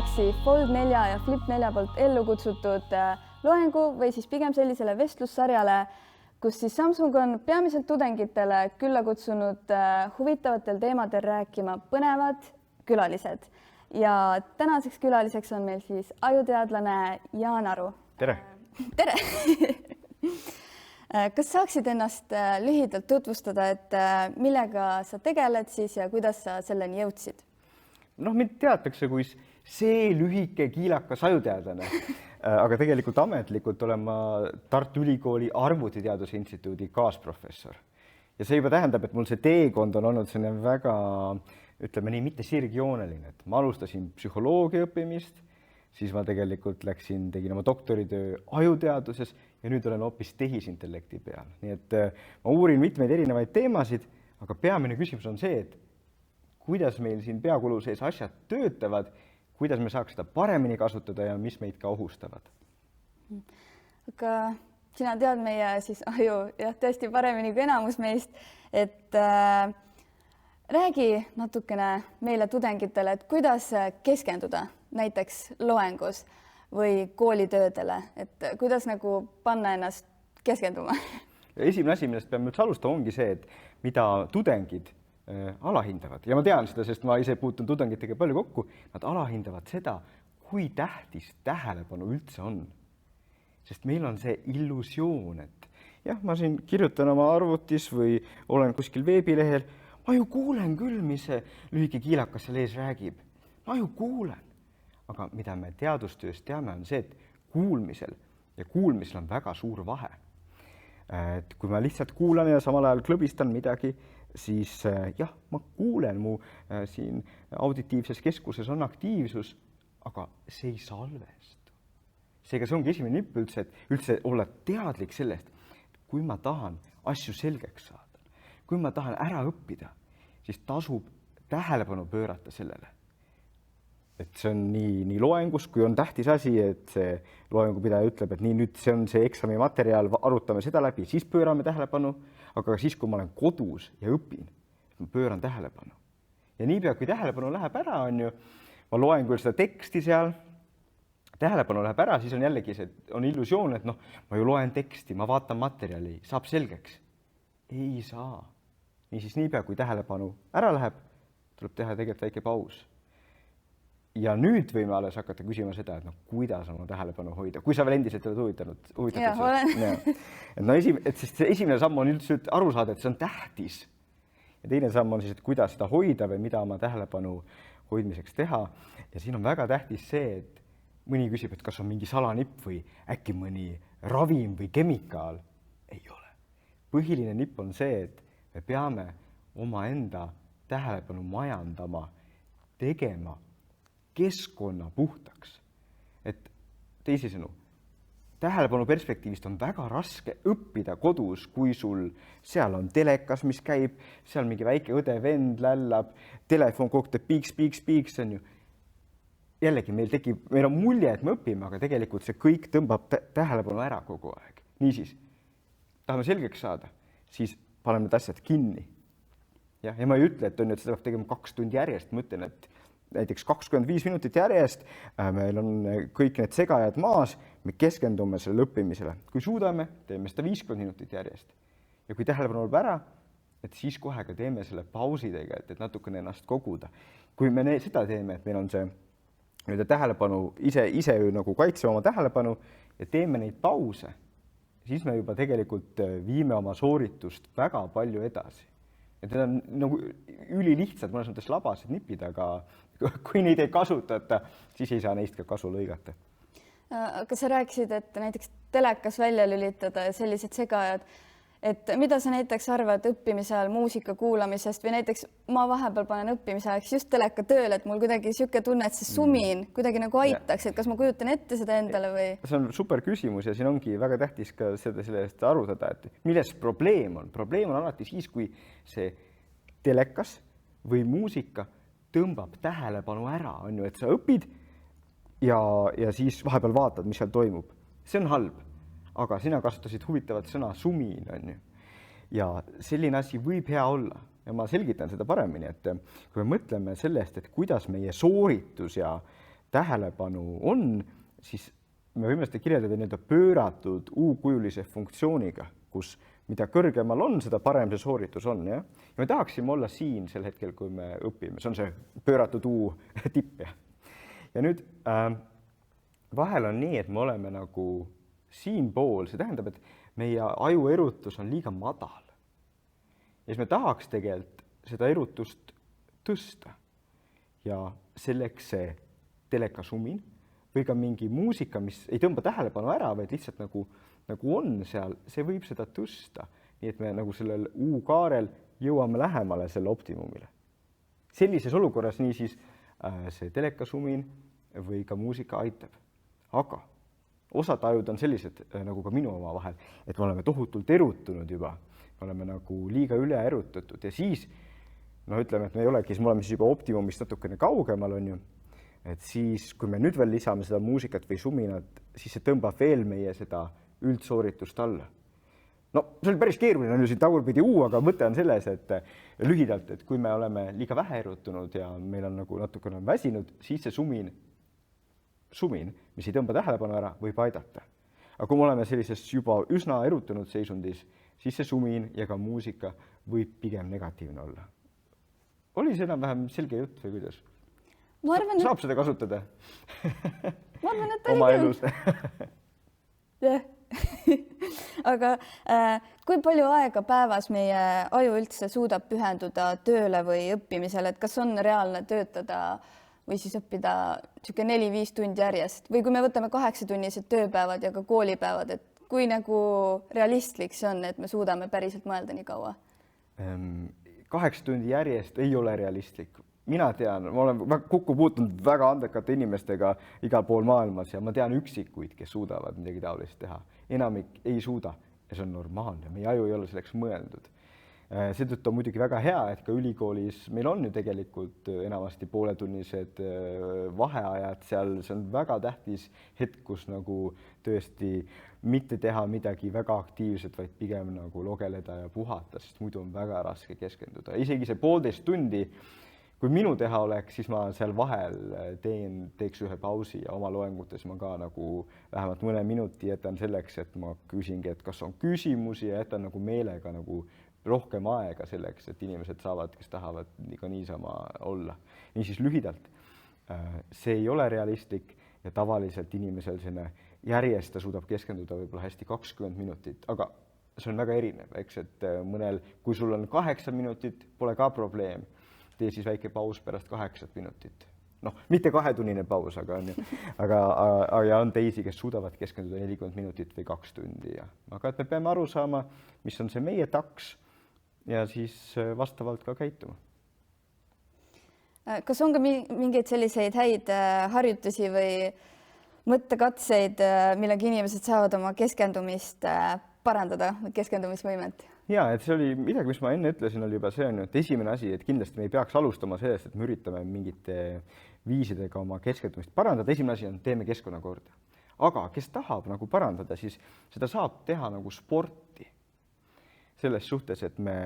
Galaxy Fold 4 ja Flip 4 poolt ellu kutsutud loengu või siis pigem sellisele vestlussarjale, kus siis Samsung on peamiselt tudengitele külla kutsunud huvitavatel teemadel rääkima põnevad külalised. Ja tänaseks külaliseks on meil siis ajuteadlane Jaan Aru. Tere! Tere! Kas saaksid ennast lühidalt tutvustada, et millega sa tegeled siis ja kuidas sa selleni jõudsid? Mind teatakse kui see lühike kiilakas ajuteadlane, aga tegelikult ametlikult olen ma Tartu Ülikooli Arvutiteaduse Instituudi kaasprofessor. Ja see juba tähendab, et mul see teekond on olnud selline väga, ütleme nii, mitte sirgjooneline. Et ma alustasin psühholoogia õppimist, siis ma tegelikult tegin oma doktoritöö ajuteaduses ja nüüd olen hoopis tehisintellekti peal. Nii et ma uurin mitmeid erinevaid teemasid, aga peamine küsimus on see, et kuidas meil siin peakulu sees asjad töötavad, kuidas me saaks seda paremini kasutada ja mis meid ka ohustavad. Aga sina tead meie siis aju tõesti paremini kui enamus meist, et räägi natukene meile tudengitele, et kuidas keskenduda näiteks loengus või koolitöödele, et kuidas nagu panna ennast keskenduma? Esimene asi, millest peame üldse alustama, ongi see, et mida tudengid alahindavad. Ja ma tean seda, sest ma ise puutun tudengitega palju kokku. Nad alahindavad seda, kui tähtis tähelepanu üldse on. Sest meil on see illusioon, et jah, ma siin kirjutan oma arvutis või olen kuskil veebilehel. Ma ju kuulen küll, mis see lühike kiilakas seal ees räägib. Ma ju kuulen. Aga mida me teadustöös teame, on see, et kuulmisel on väga suur vahe. Et kui ma lihtsalt kuulan ja samal ajal klõbistan midagi, siis jah, ma kuulen, mu siin auditiivses keskuses on aktiivsus, aga see ei salvestu. Seega see ongi esimene nipp üldse, et üldse olla teadlik sellest, et kui ma tahan asju selgeks saada, kui ma tahan ära õppida, siis tasub tähelepanu pöörata sellele. Et see on nii loengus, kui on tähtis asi, et see loengupidaja ütleb, et nii nüüd see on see eksami materjal, arutame seda läbi, siis pöörame tähelepanu, aga siis, kui ma olen kodus ja õpin, ma pööran tähelepanu. Ja niipea, kui tähelepanu läheb ära, ma loen küll seda teksti seal, tähelepanu läheb ära, siis on jällegi see, on illusioon, et ma ju loen teksti, ma vaatan materjali, saab selgeks. Ei saa. Niisiis niipea, kui tähelepanu ära läheb, tuleb teha tegelikult väike paus. Ja nüüd võime alles hakata küsima seda, et kuidas oma tähelepanu hoida, kui sa veel endiselt oled huvitatud. Ja, olen. Sest see esimene samm on üldse aru saada, et see on tähtis. Ja teine samm on siis, et kuidas seda hoida või mida oma tähelepanu hoidmiseks teha. Ja siin on väga tähtis see, et mõni küsib, et kas on mingi salanipp või äkki mõni ravim või kemikaal. Ei ole. Põhiline nipp on see, et me peame oma enda tähelepanu majandama, tegema keskkonna puhtaks. Et teisisõnu, tähelepanu perspektiivist on väga raske õppida kodus, kui sul seal on telekas, mis käib, seal mingi väike õde vend lällab, telefon kogu teeb piiks, on ju. Jällegi, meil on mulje, et me õpime, aga tegelikult see kõik tõmbab tähelepanu ära kogu aeg. Niisiis, tahame selgeks saada, siis paneme need asjad kinni. Ja ma ei ütle, et seda peab tegema 2 tundi järjest, ma ütlen, et näiteks 25 minutit järjest, meil on kõik need segajad maas, me keskendume selle õppimisele. Kui suudame, teeme seda 50 minutit järjest. Ja kui tähelepanu tuleb ära, et siis kohe ka teeme selle pausi tegelikult, et natukene ennast koguda. Kui me seda teeme, et meil on see tähelepanu, ise nagu kaitseme oma tähelepanu ja teeme neid pause, siis me juba tegelikult viime oma sooritust väga palju edasi. Et need on nagu ülilihtsad, mõnes mõttes labased nipid, aga kui neid ei kasutata, siis ei saa neist ka kasu lõigata. Aga sa rääkisid, et näiteks telekas välja lülitada ja sellised segajad, et mida sa näiteks arvad õppimise ajal muusika kuulamisest või näiteks ma vahepeal panen õppimise ajaks just teleka tööle, et mul kuidagi siuke tunne, et see sumin kuidagi nagu aitaks, et kas ma kujutan ette seda endale või? See on super küsimus ja siin ongi väga tähtis ka sellest arutada, et milles probleem on. Probleem on alati siis, kui see telekas või muusika tõmbab tähelepanu ära, on ju, et sa õpid ja siis vahepeal vaatad, mis seal toimub. See on halb, aga sina kasutasid huvitavat sõna sumin, on ju. Ja selline asi võib hea olla ja ma selgitan seda paremini, et kui me mõtleme sellest, et kuidas meie sooritus ja tähelepanu on, siis me võime seda kirjeldada nii-öelda pööratud U-kujulise funktsiooniga, kus mida kõrgemal on, seda parem see sooritus on. Ja me tahaksime olla siin sel hetkel, kui me õpime. See on see pööratud U tipp. Ja nüüd vahel on nii, et me oleme nagu siinpool, see tähendab, et meie aju erutus on liiga madal. Ja siis me tahaks tegelikult seda erutust tõsta. Ja selleks see telekasumin või ka mingi muusika, mis ei tõmba tähelepanu ära, vaid lihtsalt nagu on seal, see võib seda tõsta. Nii et me nagu sellel U-kaarel jõuame lähemale selle optimumile. Sellises olukorras nii siis see telekasumin või ka muusika aitab. Aga osad ajud on sellised, nagu ka minu oma vahel, et me oleme tohutult erutunud juba. Me oleme nagu liiga üle erutatud ja siis, ütleme, et me ei olegi, siis me oleme siis juba optimumist natukene kaugemal, on ju. Et siis, kui me nüüd veel lisame seda muusikat või suminat, siis see tõmbab veel meie seda üldsooritust alla. No, see oli päris keeruline, on ju siin tagurpidi U, aga mõte on selles, et lühidalt, et kui me oleme liiga vähe erutunud ja meil on nagu natukene väsinud, siis see sumin, mis ei tõmba tähelepanu ära, võib aidata. Aga kui me oleme sellises juba üsna erutunud seisundis, siis see sumin ja ka muusika võib pigem negatiivne olla. Oli see enam-vähem selge jutt või kuidas? Saab seda kasutada? Ma arvan, et oma elus. Jah. Aga kui palju aega päevas meie aju üldse suudab pühenduda tööle või õppimisele, et kas on reaalne töötada või siis õppida 4-5 tundi järjest või kui me võtame 8-tunnised tööpäevad ja ka koolipäevad, et kui nagu realistlik see on, et me suudame päriselt mõelda nii kaua? 8 tundi järjest ei ole realistlik. Mina tean, ma olen kokku puutunud väga andekate inimestega igal pool maailmas ja ma tean üksikuid, kes suudavad midagi taolist teha. Enamik ei suuda ja see on normaalne. Meie aju ei ole selleks mõeldud. Seetõttu on muidugi väga hea, et ka ülikoolis meil on ju tegelikult enamasti pooletunnised vaheajad seal. See on väga tähtis hetk, kus nagu tõesti mitte teha midagi väga aktiivset, vaid pigem nagu logeleda ja puhata, sest muidu on väga raske keskenduda. Isegi see 1,5 tundi, kui minu teha oleks, siis ma seal vahel teeks ühe pausi ja oma loengutes ma ka nagu vähemalt mõne minuti jätan selleks, et ma küsingi, et kas on küsimusi ja jätan nagu meelega nagu rohkem aega selleks, et inimesed saavad, kes tahavad ka niisama olla. Niisiis lühidalt, see ei ole realistlik ja tavaliselt inimesel selline järjest ta suudab keskenduda võib-olla hästi 20 minutit, aga see on väga erinev, eks, et mõnel, kui sul on 8 minutit, pole ka probleem. Tee siis väike paus pärast 8 minutit. Mitte 2-tunnine paus, aga on teisi, kes suudavad keskenduda 40 minutit või 2 tundi. Aga et me peame aru saama, mis on see meie taks ja siis vastavalt ka käituma. Kas on ka mingeid selliseid häid harjutusi või mõttekatseid, millega inimesed saavad oma keskendumist parandada, keskendumisvõimet? Ja, et see oli midagi, mis ma enne ütlesin, oli juba see on, et esimene asi, et kindlasti me ei peaks alustama sellest, et me üritame mingite viisidega oma keskendumist parandada. Esimene asi on, teeme keskkonna korda. Aga kes tahab nagu parandada, siis seda saab teha nagu sporti. Selles suhtes, et me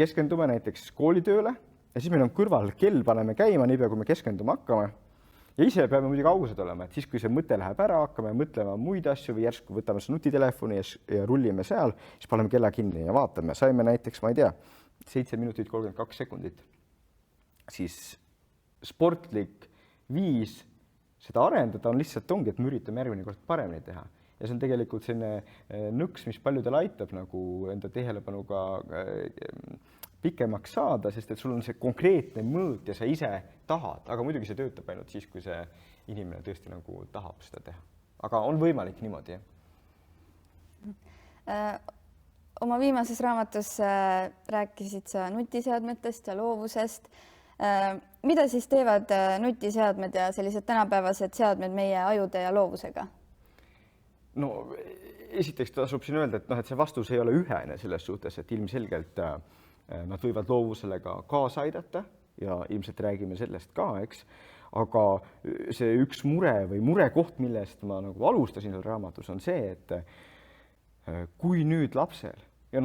keskendume näiteks koolitööle ja siis meil on kõrval kell, paneme käima, niipea kui me keskenduma hakkame. Ja ise peame muidugi ausad olema, et siis, kui see mõte läheb ära, hakkame mõtlema muid asju või järsku võtame see nutitelefoni ja rullime seal, siis paneme kella kinni ja vaatame. Saime näiteks, ma ei tea, 7 minutit 32 sekundit. Siis sportlik viis seda arendada on lihtsalt ongi, et me üritame järgmine kord paremini teha. Ja see on tegelikult selline nõks, mis paljudel aitab nagu enda tähelepanuga pikemaks saada, sest et sul on see konkreetne mõõt ja sa ise tahad, aga muidugi see töötab ainult siis, kui see inimene tõesti nagu tahab seda teha. Aga on võimalik niimoodi, jah? Oma viimases raamatus rääkisid sa nutiseadmetest ja loovusest. Mida siis teevad nutiseadmed ja sellised tänapäevased seadmed meie ajude ja loovusega? Esiteks tasub siin öelda, et see vastus ei ole ühene selles suhtes, et ilmselgelt nad võivad loovusele ka kaasa aidata ja ilmselt räägime sellest ka, eks. Aga see üks mure või murekoht, millest ma nagu alustasin seal raamatus, on see, et kui nüüd lapsel, ja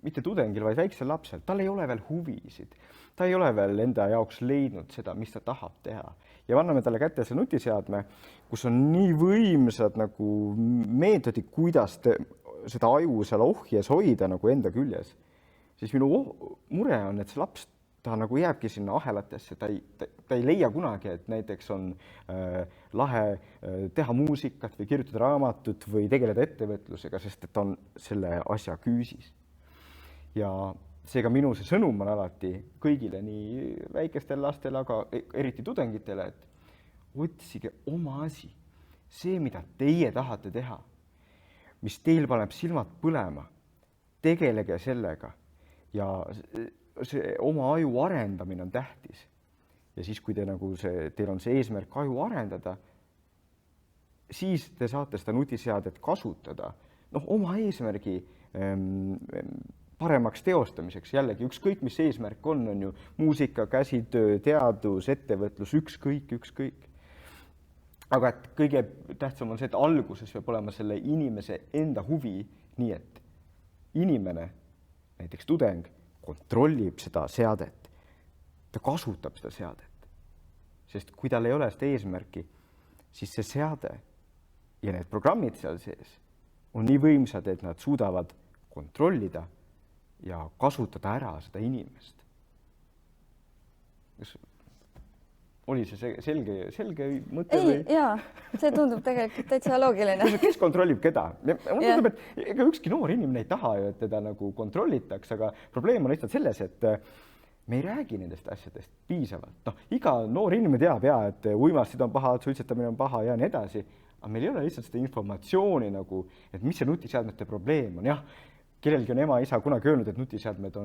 mitte tudengil, vaid väiksel lapsel, tal ei ole veel huvisid, ta ei ole veel enda jaoks leidnud seda, mis ta tahab teha. ja anname talle kätte selle nutiseadme, kus on nii võimsad nagu meetodid, kuidas seda aju seal ohjes hoida nagu enda küljes, siis minu mure on, et see laps, ta nagu jääbki sinna ahelatesse, ta ei leia kunagi, et näiteks on lahe teha muusikat või kirjutada raamatut või tegeleda ettevõtlusega, sest et ta on selle asja küüsis. Ja seega minu see sõnum on alati kõigile, nii väikestele lastele, aga eriti tudengitele, et otsige oma asi, see, mida teie tahate teha, mis teil paneb silmad põlema, tegelege sellega ja see oma aju arendamine on tähtis. Ja siis, kui teil on see eesmärk aju arendada, siis te saate seda nutiseadet kasutada oma eesmärgi paremaks teostamiseks. Jällegi, ükskõik, mis eesmärk on ju muusika, käsitöö, teadus, ettevõtlus, ükskõik. Aga et kõige tähtsam on see, et alguses peab olema selle inimese enda huvi, nii et inimene, näiteks tudeng, kontrollib seda seadet, ta kasutab seda seadet, sest kui tal ei ole seda eesmärki, siis see seade ja need programmid seal sees on nii võimsad, et nad suudavad kontrollida ja kasutada ära seda inimest. Kas oli see selge mõte? Ei, jaa, see tundub tegelikult täitsa loogiline. Kes kontrollib keda? Tundub, et ega ükski noor inimene ei taha ju, et teda nagu kontrollitaks, aga probleem on lihtsalt selles, et me ei räägi nendest asjadest piisavalt. Iga noor inimene teab, et uimastid on paha, suitsetamine on paha ja nii edasi, aga meil ei ole lihtsalt seda informatsiooni, et mis see nutiseadmete probleem on. Jah, kellelgi on ema-isa kunagi öelnud, et nutiseadmed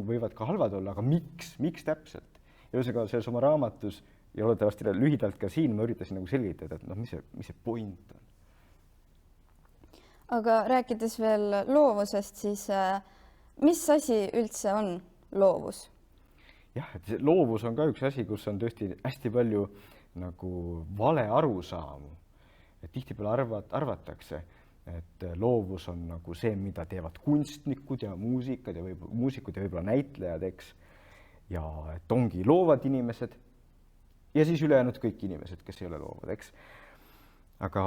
võivad ka halvad olla, aga miks täpselt? Ja selles oma raamatus ja loodetavasti lühidalt ka siin ma üritasin selgitada, et mis see point on. Aga rääkides veel loovusest, siis mis asi üldse on loovus? Jah, et loovus on ka üks asi, kus on tõesti hästi palju vale arusaamu. Tihtipeale arvatakse, et loovus on see, mida teevad kunstnikud ja muusikud ja võib-olla näitlejad, eks. Ja et ongi loovad inimesed ja siis ülejäänud kõik inimesed, kes ei ole loovad, eks. Aga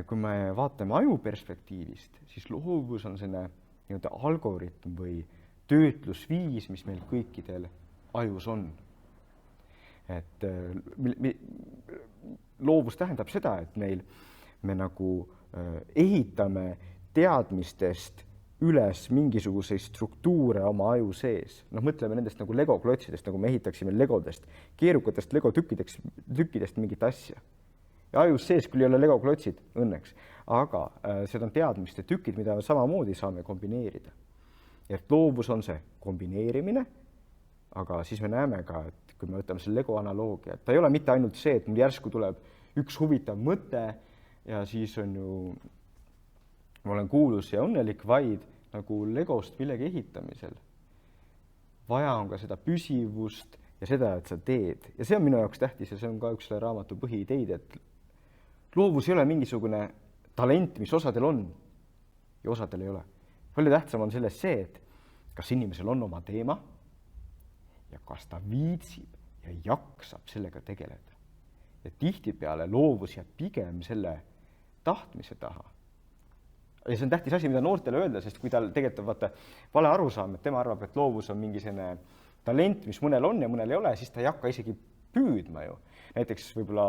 kui me vaatame aju perspektiivist, siis loovus on selline algoritm või töötlusviis, mis meil kõikidel ajus on. Et loovus tähendab seda, et me ehitame teadmistest üles mingisuguseid struktuure oma aju sees. Mõtleme nendest Lego klotsidest, me ehitaksime legodest, keerukatest Lego tükkidest mingit asja. Ja ajus sees küll ei ole Lego klotsid, õnneks, aga seda on teadmiste tükid, mida samamoodi saame kombineerida. Et loovus on see kombineerimine, aga siis me näeme ka, et kui me võtame selle Lego analoogia, et ta ei ole mitte ainult see, et mul järsku tuleb üks huvitav mõte ja siis on ju ma olen kuulus ja õnnelik, vaid Legost millegi ehitamisel. Vaja on ka seda püsivust ja seda, et sa teed. Ja see on minu jaoks tähtis ja see on ka üks selle raamatu põhiideid, et loovus ei ole mingisugune talent, mis osadel on ja osadel ei ole. Palju tähtsam on selles see, et kas inimesel on oma teema ja kas ta viitsib ja jaksab sellega tegeleda. Ja tihtipeale loovus jääb pigem selle tahtmise taha. Ja see on tähtis asi, mida noortele öelda, sest kui tal tegelikult vale arusaam, et tema arvab, et loovus on mingi selline talent, mis mõnel on ja mõnel ei ole, siis ta ei hakka isegi püüdma ju. Näiteks võib-olla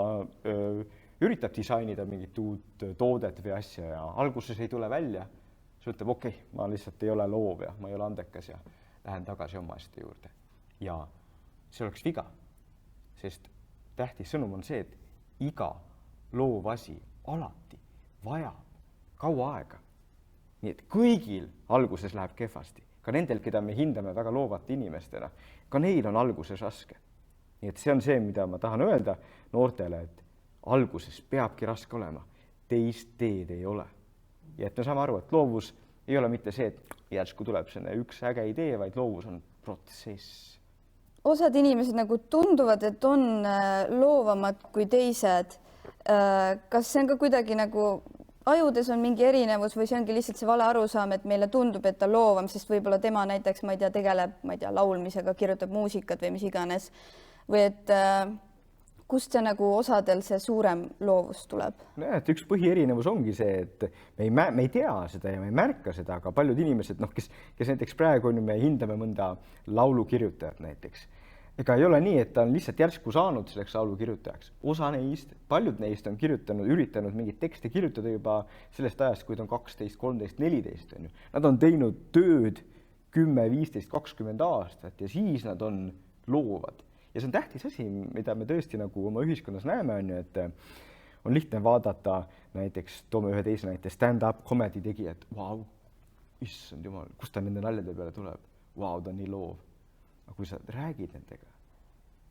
üritab disainida mingit uut toodet või asja ja alguses ei tule välja. See ütleb, okei, ma lihtsalt ei ole loov ja ma ei ole andekas ja lähen tagasi oma asjade juurde. Ja see oleks viga, sest tähtis sõnum on see, et iga loov asi alati vajab kaua aega. Nii et kõigil alguses läheb kehvasti, ka nendel, keda me hindame väga loovate inimestena, ka neil on alguses raske. Nii et see on see, mida ma tahan öelda noortele, et alguses peabki raske olema, teist teed ei ole. Ja et me saame aru, et loovus ei ole mitte see, et järsku tuleb üks äge idee, vaid loovus on protsess. Osad inimesed tunduvad, et on loovamad kui teised. Kas see on ka kuidagi ajudes on mingi erinevus või see ongi lihtsalt see vale arusaam, et meile tundub, et ta loovam, sest võib-olla tema näiteks, tegeleb laulmisega, kirjutab muusikat või mis iganes. Või et kust see nagu osadel see suurem loovus tuleb? No, et üks põhierinevus ongi see, et me ei tea seda ja me ei märka seda, aga paljud inimesed, kes näiteks praegu me hindame mõnda laulukirjutajat näiteks, ega ei ole nii, et ta on lihtsalt järsku saanud selleks laulukirjutajaks. Osa neist, paljud neist on üritanud mingit tekste kirjutada juba sellest ajast, kui ta on 12, 13, 14. Nad on teinud tööd 10, 15, 20 aastat ja siis nad on loovad. Ja see on tähtis asi, mida me tõesti nagu oma ühiskonnas näeme, et on lihtne vaadata näiteks, toome ühe teise näite, stand-up comedy tegijad, vau, issand jumal, kust ta nende naljade peale tuleb? Vau, ta on nii loov. Aga kui sa räägid nendega,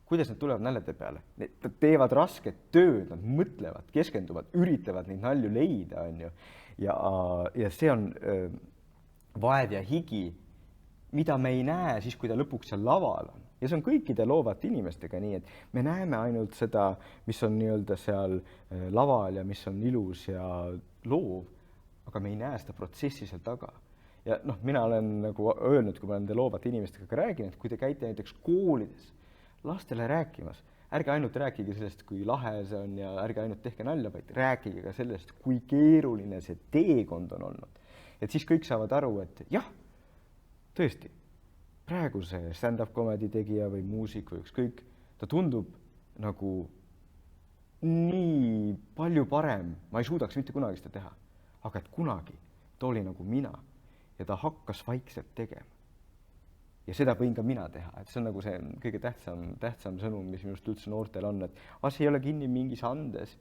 kuidas nad tulevad naljade peale? Nad teevad rasket tööd, nad mõtlevad, keskenduvad, üritavad neid nalju leida, on ju. Ja see on vaev ja higi, mida me ei näe siis, kui ta lõpuks seal laval on. Ja see on kõikide loovate inimestega nii, et me näeme ainult seda, mis on nii-öelda seal laval ja mis on ilus ja loov, aga me ei näe seda protsessi seal taga. Ja mina olen nagu öelnud, kui ma nende loovate inimestega räägin, et kui te käite näiteks koolides lastele rääkimas, ärge ainult rääkige sellest, kui lahe see on ja ärge ainult tehke nalja, vaid rääkige ka sellest, kui keeruline see teekond on olnud. Et siis kõik saavad aru, et jah, tõesti, praegu see stand-up comedy tegija või muusik või ükskõik, ta tundub nagu nii palju parem, ma ei suudaks mitte kunagi seda teha, aga et kunagi ta oli nagu mina ja ta hakkas vaikselt tegema. Ja seda võin ka mina teha, et see on nagu see kõige tähtsam sõnum, mis minust üldse noortel on, et asi ei ole kinni mingis andes,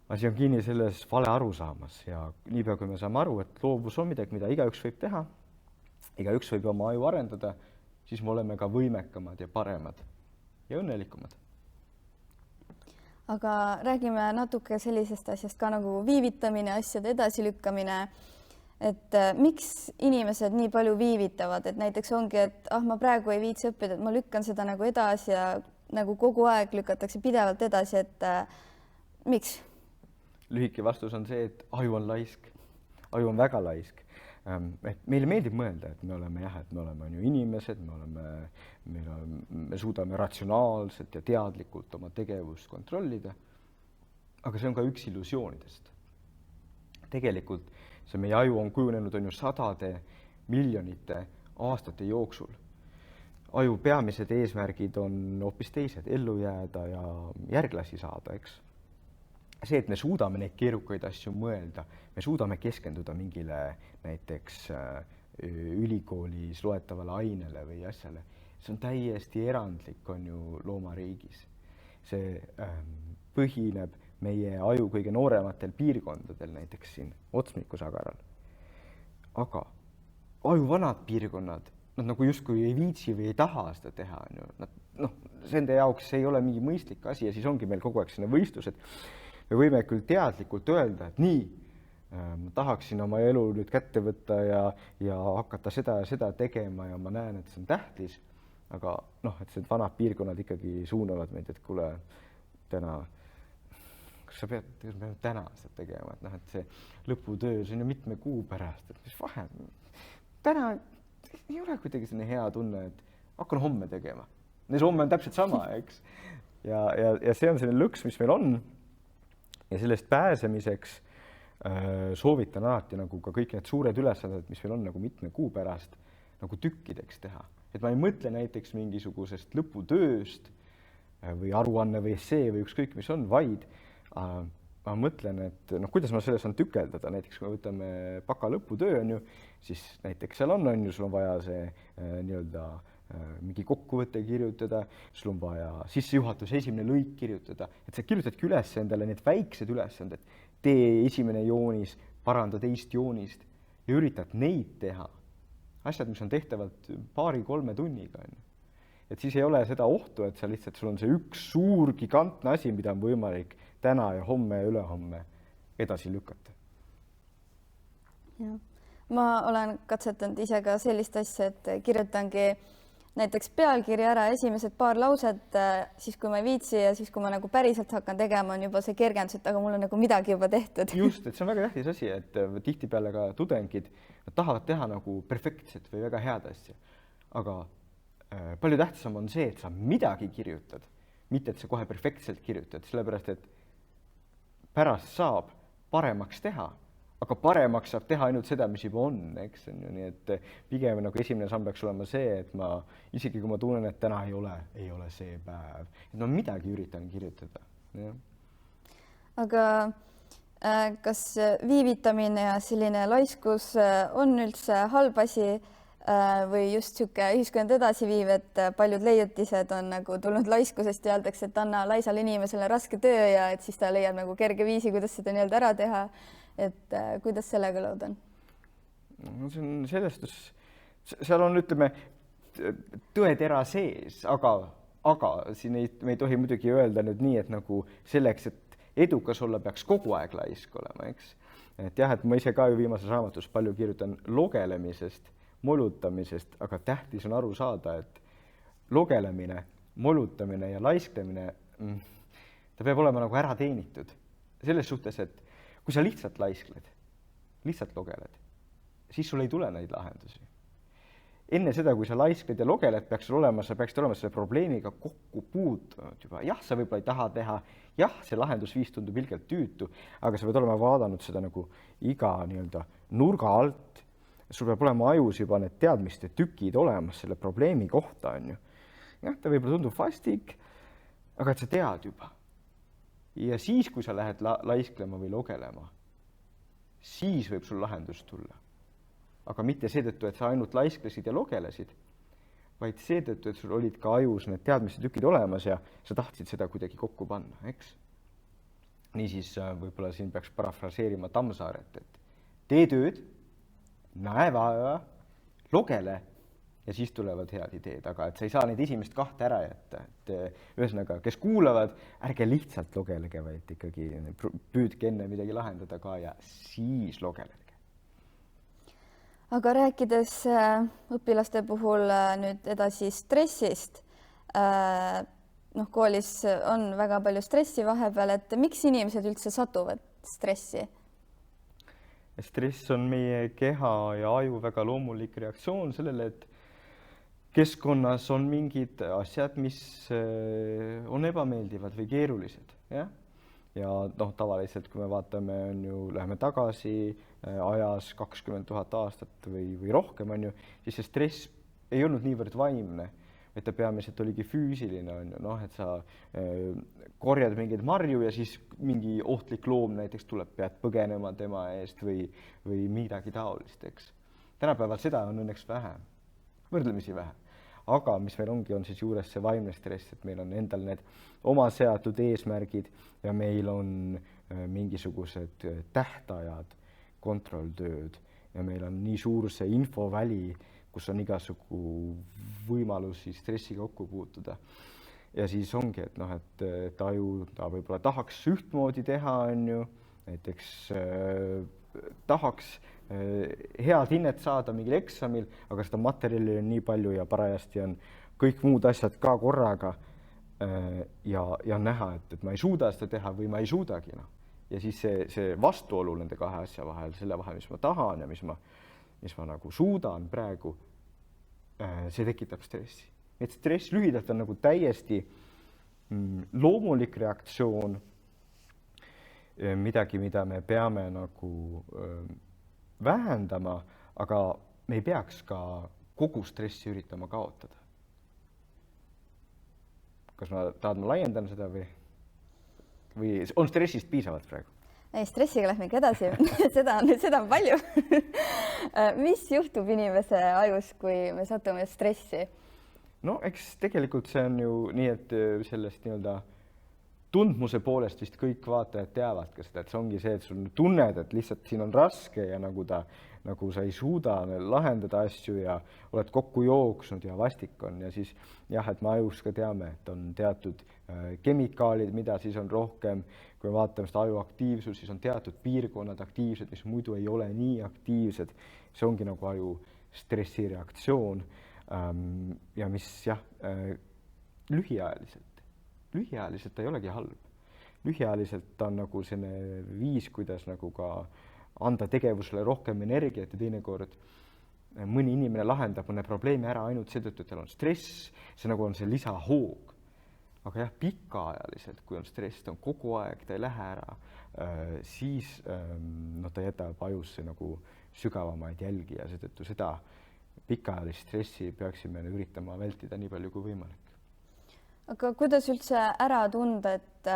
asi on kinni selles vale arusaamas ja niipea, kui me saame aru, et loovus on midagi, mida igaüks võib teha, igaüks võib oma aju arendada, siis me oleme ka võimekamad ja paremad ja õnnelikumad. Aga räägime natuke sellisest asjast ka nagu viivitamine, asjade edasilükkamine, et miks inimesed nii palju viivitavad, et näiteks ongi, et ma praegu ei viitsi õppida, et ma lükkan seda nagu edasi ja nagu kogu aeg lükatakse pidevalt edasi, et miks? Lühike vastus on see, et aju on laisk, aju on väga laisk. Et meile meeldib mõelda, et me oleme ju inimesed, me suudame ratsionaalselt ja teadlikult oma tegevust kontrollida, aga see on ka üks illusioonidest. Tegelikult see meie aju on kujunenud on ju sadade miljonite aastate jooksul. Aju peamised eesmärgid on hoopis teised, ellu jääda ja järglasi saada, eks. See, et me suudame neid keerukaid asju mõelda, me suudame keskenduda mingile näiteks ülikoolis loetavale ainele või asjale, see on täiesti erandlik, on ju loomariigis. See põhineb meie aju kõige noorematel piirkondadel, näiteks siin otsmikusagaral. Aga aju vanad piirkonnad, nad nagu justkui ei viitsi või ei taha seda teha. Sende jaoks see ei ole mingi mõistlik asi ja siis ongi meil kogu aeg selline võistlus, et me võime küll teadlikult öelda, et nii, ma tahaksin oma elu nüüd kätte võtta ja hakata seda ja seda tegema ja ma näen, et see on tähtis, aga et see vanad piirkonnad ikkagi suunavad meid, et kuule, kas sa pead täna seda tegema, et see lõputöö, see on ju mitme kuu pärast, et mis vahe, täna ei ole kuidagi selline hea tunne, et hakkan homme tegema. See homme on täpselt sama, eks. Ja see on selline lõks, mis meil on. Ja sellest pääsemiseks soovitan alati nagu ka kõik need suured ülesanded, mis meil on nagu mitme kuu pärast nagu tükkideks teha. Et ma ei mõtle näiteks mingisugusest lõputööst või aruanne või essee või ükskõik mis on, vaid ma mõtlen, et kuidas ma selle saan tükeldada. Näiteks kui me võtame baka lõputöö, on ju, siis näiteks seal on ju, sul on vaja see nii-öelda mingi kokkuvõte kirjutada, sul on vaja sissejuhatus, esimene lõik kirjutada, et sa kirjutadki üles endale need väiksed ülesanded, tee esimene joonis, paranda teist joonist ja üritad neid teha. Asjad, mis on tehtavad 2-3 tunniga. Et siis ei ole seda ohtu, et sa lihtsalt, sul on see üks suur gigantne asi, mida on võimalik täna ja homme ja ülehomme edasi lükata. Ja. Ma olen katsetanud ise ka sellist asja, et kirjutangi näiteks pealkiri ära esimesed paar lauset, siis kui ma ei viitsi ja siis kui ma nagu päriselt hakkan tegema, on juba see kergendus, et aga mul on nagu midagi juba tehtud. Just, et see on väga tähtis asi, et tihtipeale ka tudengid tahavad teha nagu perfektset või väga head asja. Aga palju tähtsam on see, et sa midagi kirjutad, mitte et sa kohe perfektselt kirjutad, sellepärast et pärast saab paremaks teha, aga paremaks saab teha ainult seda, mis juba on, eks on ju, nii et pigem nagu esimene samm peaks olema see, et ma isegi kui ma tunnen, et täna ei ole see päev, et ma midagi üritan kirjutada. Ja. Aga kas viivitamine ja selline laiskus on üldse halb asi või just niisugune ühiskond edasiviiv, et paljud leiutised on nagu tulnud laiskusest ja öeldakse, et anna laisale inimesele raske töö ja et siis ta leiab nagu kerge viisi, kuidas seda nii-öelda ära teha. Et kuidas sellega lood on? No see on sedastus, seal on, ütleme, tõetera sees, aga siin me ei tohi muidugi öelda nüüd nii, et nagu selleks, et edukas olla, peaks kogu aeg laisk olema, eks. Et jah, et ma ise ka ju viimases raamatus palju kirjutan logelemisest, molutamisest, aga tähtis on aru saada, et logelemine, molutamine ja laisklemine, ta peab olema nagu ära teenitud. Selles suhtes, et kui sa lihtsalt laiskled, lihtsalt logeled, siis sul ei tule neid lahendusi. Enne seda, kui sa laiskled ja logeled, sa peaksid olema selle probleemiga kokku puutunud juba. Jah, sa võib-olla ei taha teha, jah, see lahendusviis tundub ilgelt tüütu, aga sa pead olema vaadanud seda nagu iga nii-öelda nurga alt. Sul peab olema ajus juba need teadmiste tükid olemas selle probleemi kohta, on ju. Jah, ta võib-olla tundub vastik, aga et sa tead juba. Ja siis, kui sa lähed laisklema või logelema, siis võib sul lahendus tulla. Aga mitte seetõttu, et sa ainult laisklesid ja logelesid, vaid seetõttu, et sul olid ka ajus need teadmiste tükid olemas ja sa tahtsid seda kuidagi kokku panna, eks? Niisiis võib-olla siin peaks parafraseerima Tammsaaret, et tee tööd, näe vaeva, logele ja siis tulevad head ideed, aga et sa ei saa neid esimest kahte ära jätta. Et ühesõnaga, kes kuulavad, ärge lihtsalt logelege, vaid ikkagi püüdke enne midagi lahendada ka ja siis logelege. Aga rääkides õpilaste puhul nüüd edasi stressist, koolis on väga palju stressi vahepeal, et miks inimesed üldse satuvad stressi? Stress on meie keha ja aju väga loomulik reaktsioon sellele, et keskkonnas on mingid asjad, mis on ebameeldivad või keerulised. Ja tavaliselt, kui me vaatame, läheme tagasi ajas 20 000 aastat või rohkem, siis see stress ei olnud niivõrd vaimne, et ta peamiselt oligi füüsiline, et sa korjad mingeid marju ja siis mingi ohtlik loom näiteks tuleb, pead põgenema tema eest või midagi taolist, eks. Tänapäeval seda on õnneks vähe, võrdlemisi vähe. Aga mis meil ongi, on siis juures see vaimne stress, et meil on endal need oma seatud eesmärgid ja meil on mingisugused tähtajad, kontrolltööd ja meil on nii suur see infoväli, kus on igasugu võimalusi stressiga kokku puutuda. Ja siis ongi, et aju ta võib-olla tahaks ühtmoodi teha, näiteks tahaks head hinnet saada mingil eksamil, aga seda materjali on nii palju ja parajasti on kõik muud asjad ka korraga ja näha, et ma ei suuda seda teha või ma ei suudagi. Ja siis see vastuolu nende kahe asja vahel, selle vahel, mis ma tahan ja mis ma nagu suudan praegu, see tekitab stressi. Et stress lühidalt on nagu täiesti loomulik reaktsioon, midagi, mida me peame nagu vähendama, aga me ei peaks ka kogu stressi üritama kaotada. Kas ma laiendan seda või on stressist piisavalt praegu? Ei, stressiga lähme edasi. seda on palju. Mis juhtub inimese ajus, kui me satume stressi? No, eks tegelikult see on ju nii, et sellest nii-öelda tundmuse poolest vist kõik vaatajad teavad ka seda, et see ongi see, et sul tunned, et lihtsalt siin on raske ja nagu sa ei suuda lahendada asju ja oled kokku jooksnud ja vastik on ja siis jah, et me ajus ka teame, et on teatud kemikaalid, mida siis on rohkem, kui vaatame seda aju aktiivsust, siis on teatud piirkonnad aktiivsed, mis muidu ei ole nii aktiivsed. See ongi nagu aju stressireaktsioon ja mis jah, lühiajaliselt ta ei olegi halb. Lühiajaliselt ta on nagu selline viis, kuidas nagu ka anda tegevusele rohkem energiat ja teinekord mõni inimene lahendab mõne probleemi ära ainult seetõttu, et tal on stress, see nagu on see lisahoog. aga jah, pikaajaliselt, kui on stress, ta on kogu aeg, ta ei lähe ära, siis ta jätab ajusse nagu sügavamaid jälgi ja seetõttu seda pikaajalist stressi peaksime üritama vältida nii palju kui võimalik. Aga kuidas üldse ära tunda, et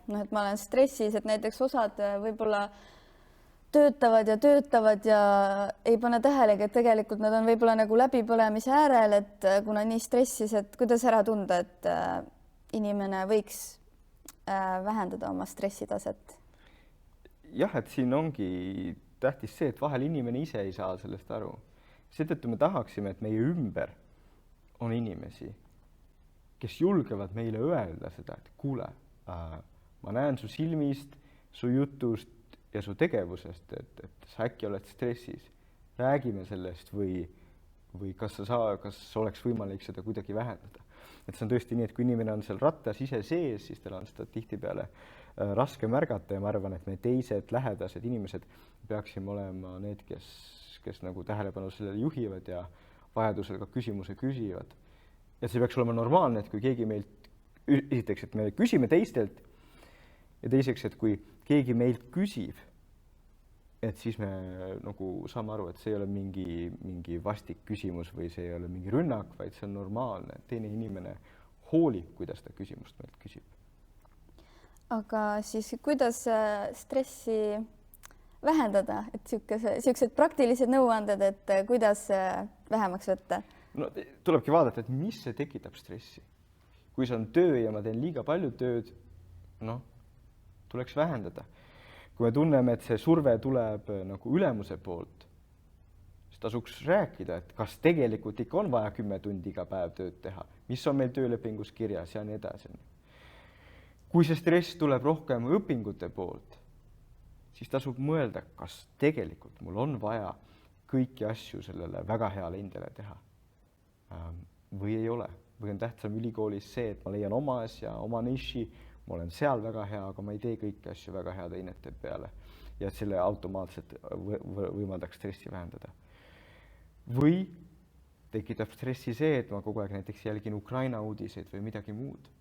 ma olen stressis, et näiteks osad võib-olla töötavad ja ei pane tähelegi, et tegelikult nad on võib-olla nagu läbipõlemise äärel, et kuna nii stressis, et kuidas ära tunda, et inimene võiks vähendada oma stressitaset? Jah, et siin ongi tähtis see, et vahel inimene ise ei saa sellest aru. Seetõttu me tahaksime, et meie ümber on inimesi, kes julgevad meile öelda seda, et kuule, ma näen su silmist, su jutust ja su tegevusest, et sa äkki oled stressis. Räägime sellest või kas oleks võimalik seda kuidagi vähendada. Et see on tõesti nii, et kui inimene on seal rattas ise sees, siis tal on seda tihtipeale raske märgata ja ma arvan, et me teised lähedased inimesed peaksime olema need, kes nagu tähelepanu sellele juhivad ja vajadusel ka küsimuse küsivad. Ja see peaks olema normaalne, et kui keegi meilt, esiteks, et me küsime teistelt ja teiseks, et kui keegi meilt küsib, et siis me nagu saame aru, et see ei ole mingi vastik küsimus või see ei ole mingi rünnak, vaid see on normaalne. Teine inimene hoolib, kuidas ta küsimust meilt küsib. Aga siis kuidas stressi vähendada, et siuksed praktilised nõuanded, et kuidas vähemaks võtta? No tulebki vaadata, et mis see tekitab stressi. Kui see on töö ja ma teen liiga palju tööd, tuleks vähendada. Kui me tunneme, et see surve tuleb nagu ülemuse poolt, siis tasuks rääkida, et kas tegelikult ikka on vaja 10 tundi iga päev tööd teha, mis on meil töölepingus kirjas ja nii edasi. Kui see stress tuleb rohkem õpingute poolt, siis tasub mõelda, kas tegelikult mul on vaja kõiki asju sellele väga heale hindele teha või ei ole. Või on tähtsam ülikoolis see, et ma leian oma asja, oma niši, ma olen seal väga hea, aga ma ei tee kõiki asju väga heade hinnete peale ja selle automaatselt võimaldaks stressi vähendada. Või tekitab stressi see, et ma kogu aeg näiteks jälgin Ukraina uudiseid või midagi muud.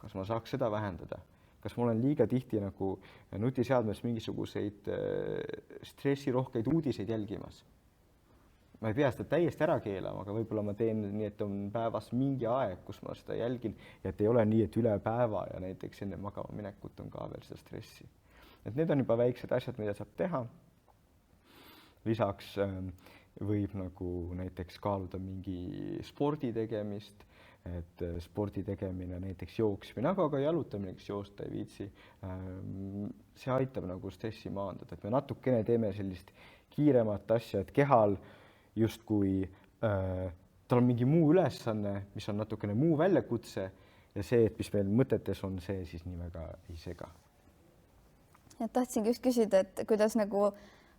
Kas ma saaks seda vähendada? Kas ma olen liiga tihti nagu nutiseadmes mingisuguseid stressirohkeid uudiseid jälgimas? Ma ei pea seda täiesti ära keelama, aga võib-olla ma teen nii, et on päevas mingi aeg, kus ma seda jälgin ja et ei ole nii, et üle päeva ja näiteks enne magama minekut on ka veel seda stressi. Et need on juba väiksed asjad, mida saab teha. Lisaks võib nagu näiteks kaaluda mingi spordi tegemist, et spordi tegemine, näiteks jooksmine, aga ka jalutamine, kes joosta ei viitsi, see aitab nagu stressi maandada, et me natukene teeme sellist kiiremat asja, et kehal justkui tal on mingi muu ülesanne, mis on natukene muu väljakutse ja see, et mis meil mõtetes on, see siis nii väga ei sega. Ja tahtsingi just küsida, et kuidas nagu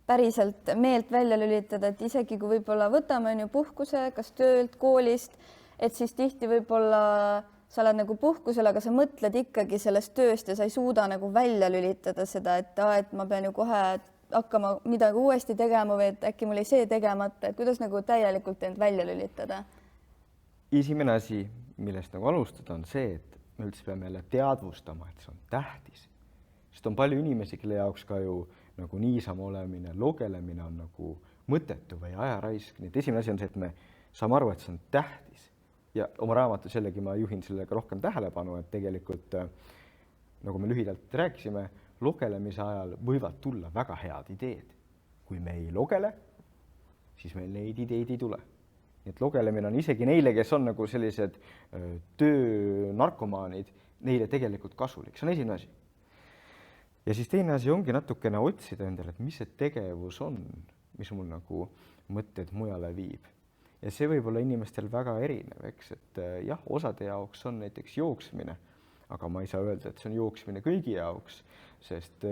päriselt meelt välja lülitada, et isegi kui võib-olla võtame puhkuse, kas töölt, koolist, et siis tihti võib-olla sa oled nagu puhkusel, aga sa mõtled ikkagi sellest tööst ja sa ei suuda nagu välja lülitada seda, et ma pean ju kohe hakkama midagi uuesti tegema või et äkki mul ei see tegemata, et kuidas nagu täielikult end välja lülitada? Esimene asi, millest nagu alustada, on see, et me üldse peame jälle teadvustama, et see on tähtis. Sest on palju inimesi, kelle jaoks ka ju nagu niisama olemine, logelemine on nagu mõttetu või ajaraisk. Nii et esimene asi on see, et me saame aru, et see on tähtis. Ja oma raamatus jällegi ma juhin sellega rohkem tähelepanu, et tegelikult, nagu me lühidalt rääkisime, logelemise ajal võivad tulla väga head ideed. Kui me ei logele, siis meil neid ideid ei tule. Nii et logelemine on isegi neile, kes on nagu sellised töönarkomaanid, neile tegelikult kasulik. See on esimene asi. Ja siis teine asi ongi natukene otsida endale, et mis see tegevus on, mis mul nagu mõtted mujale viib. Ja see võib olla inimestel väga erinev, eks, et jah, osade jaoks on näiteks jooksmine, aga ma ei saa öelda, et see on jooksmine kõigi jaoks, sest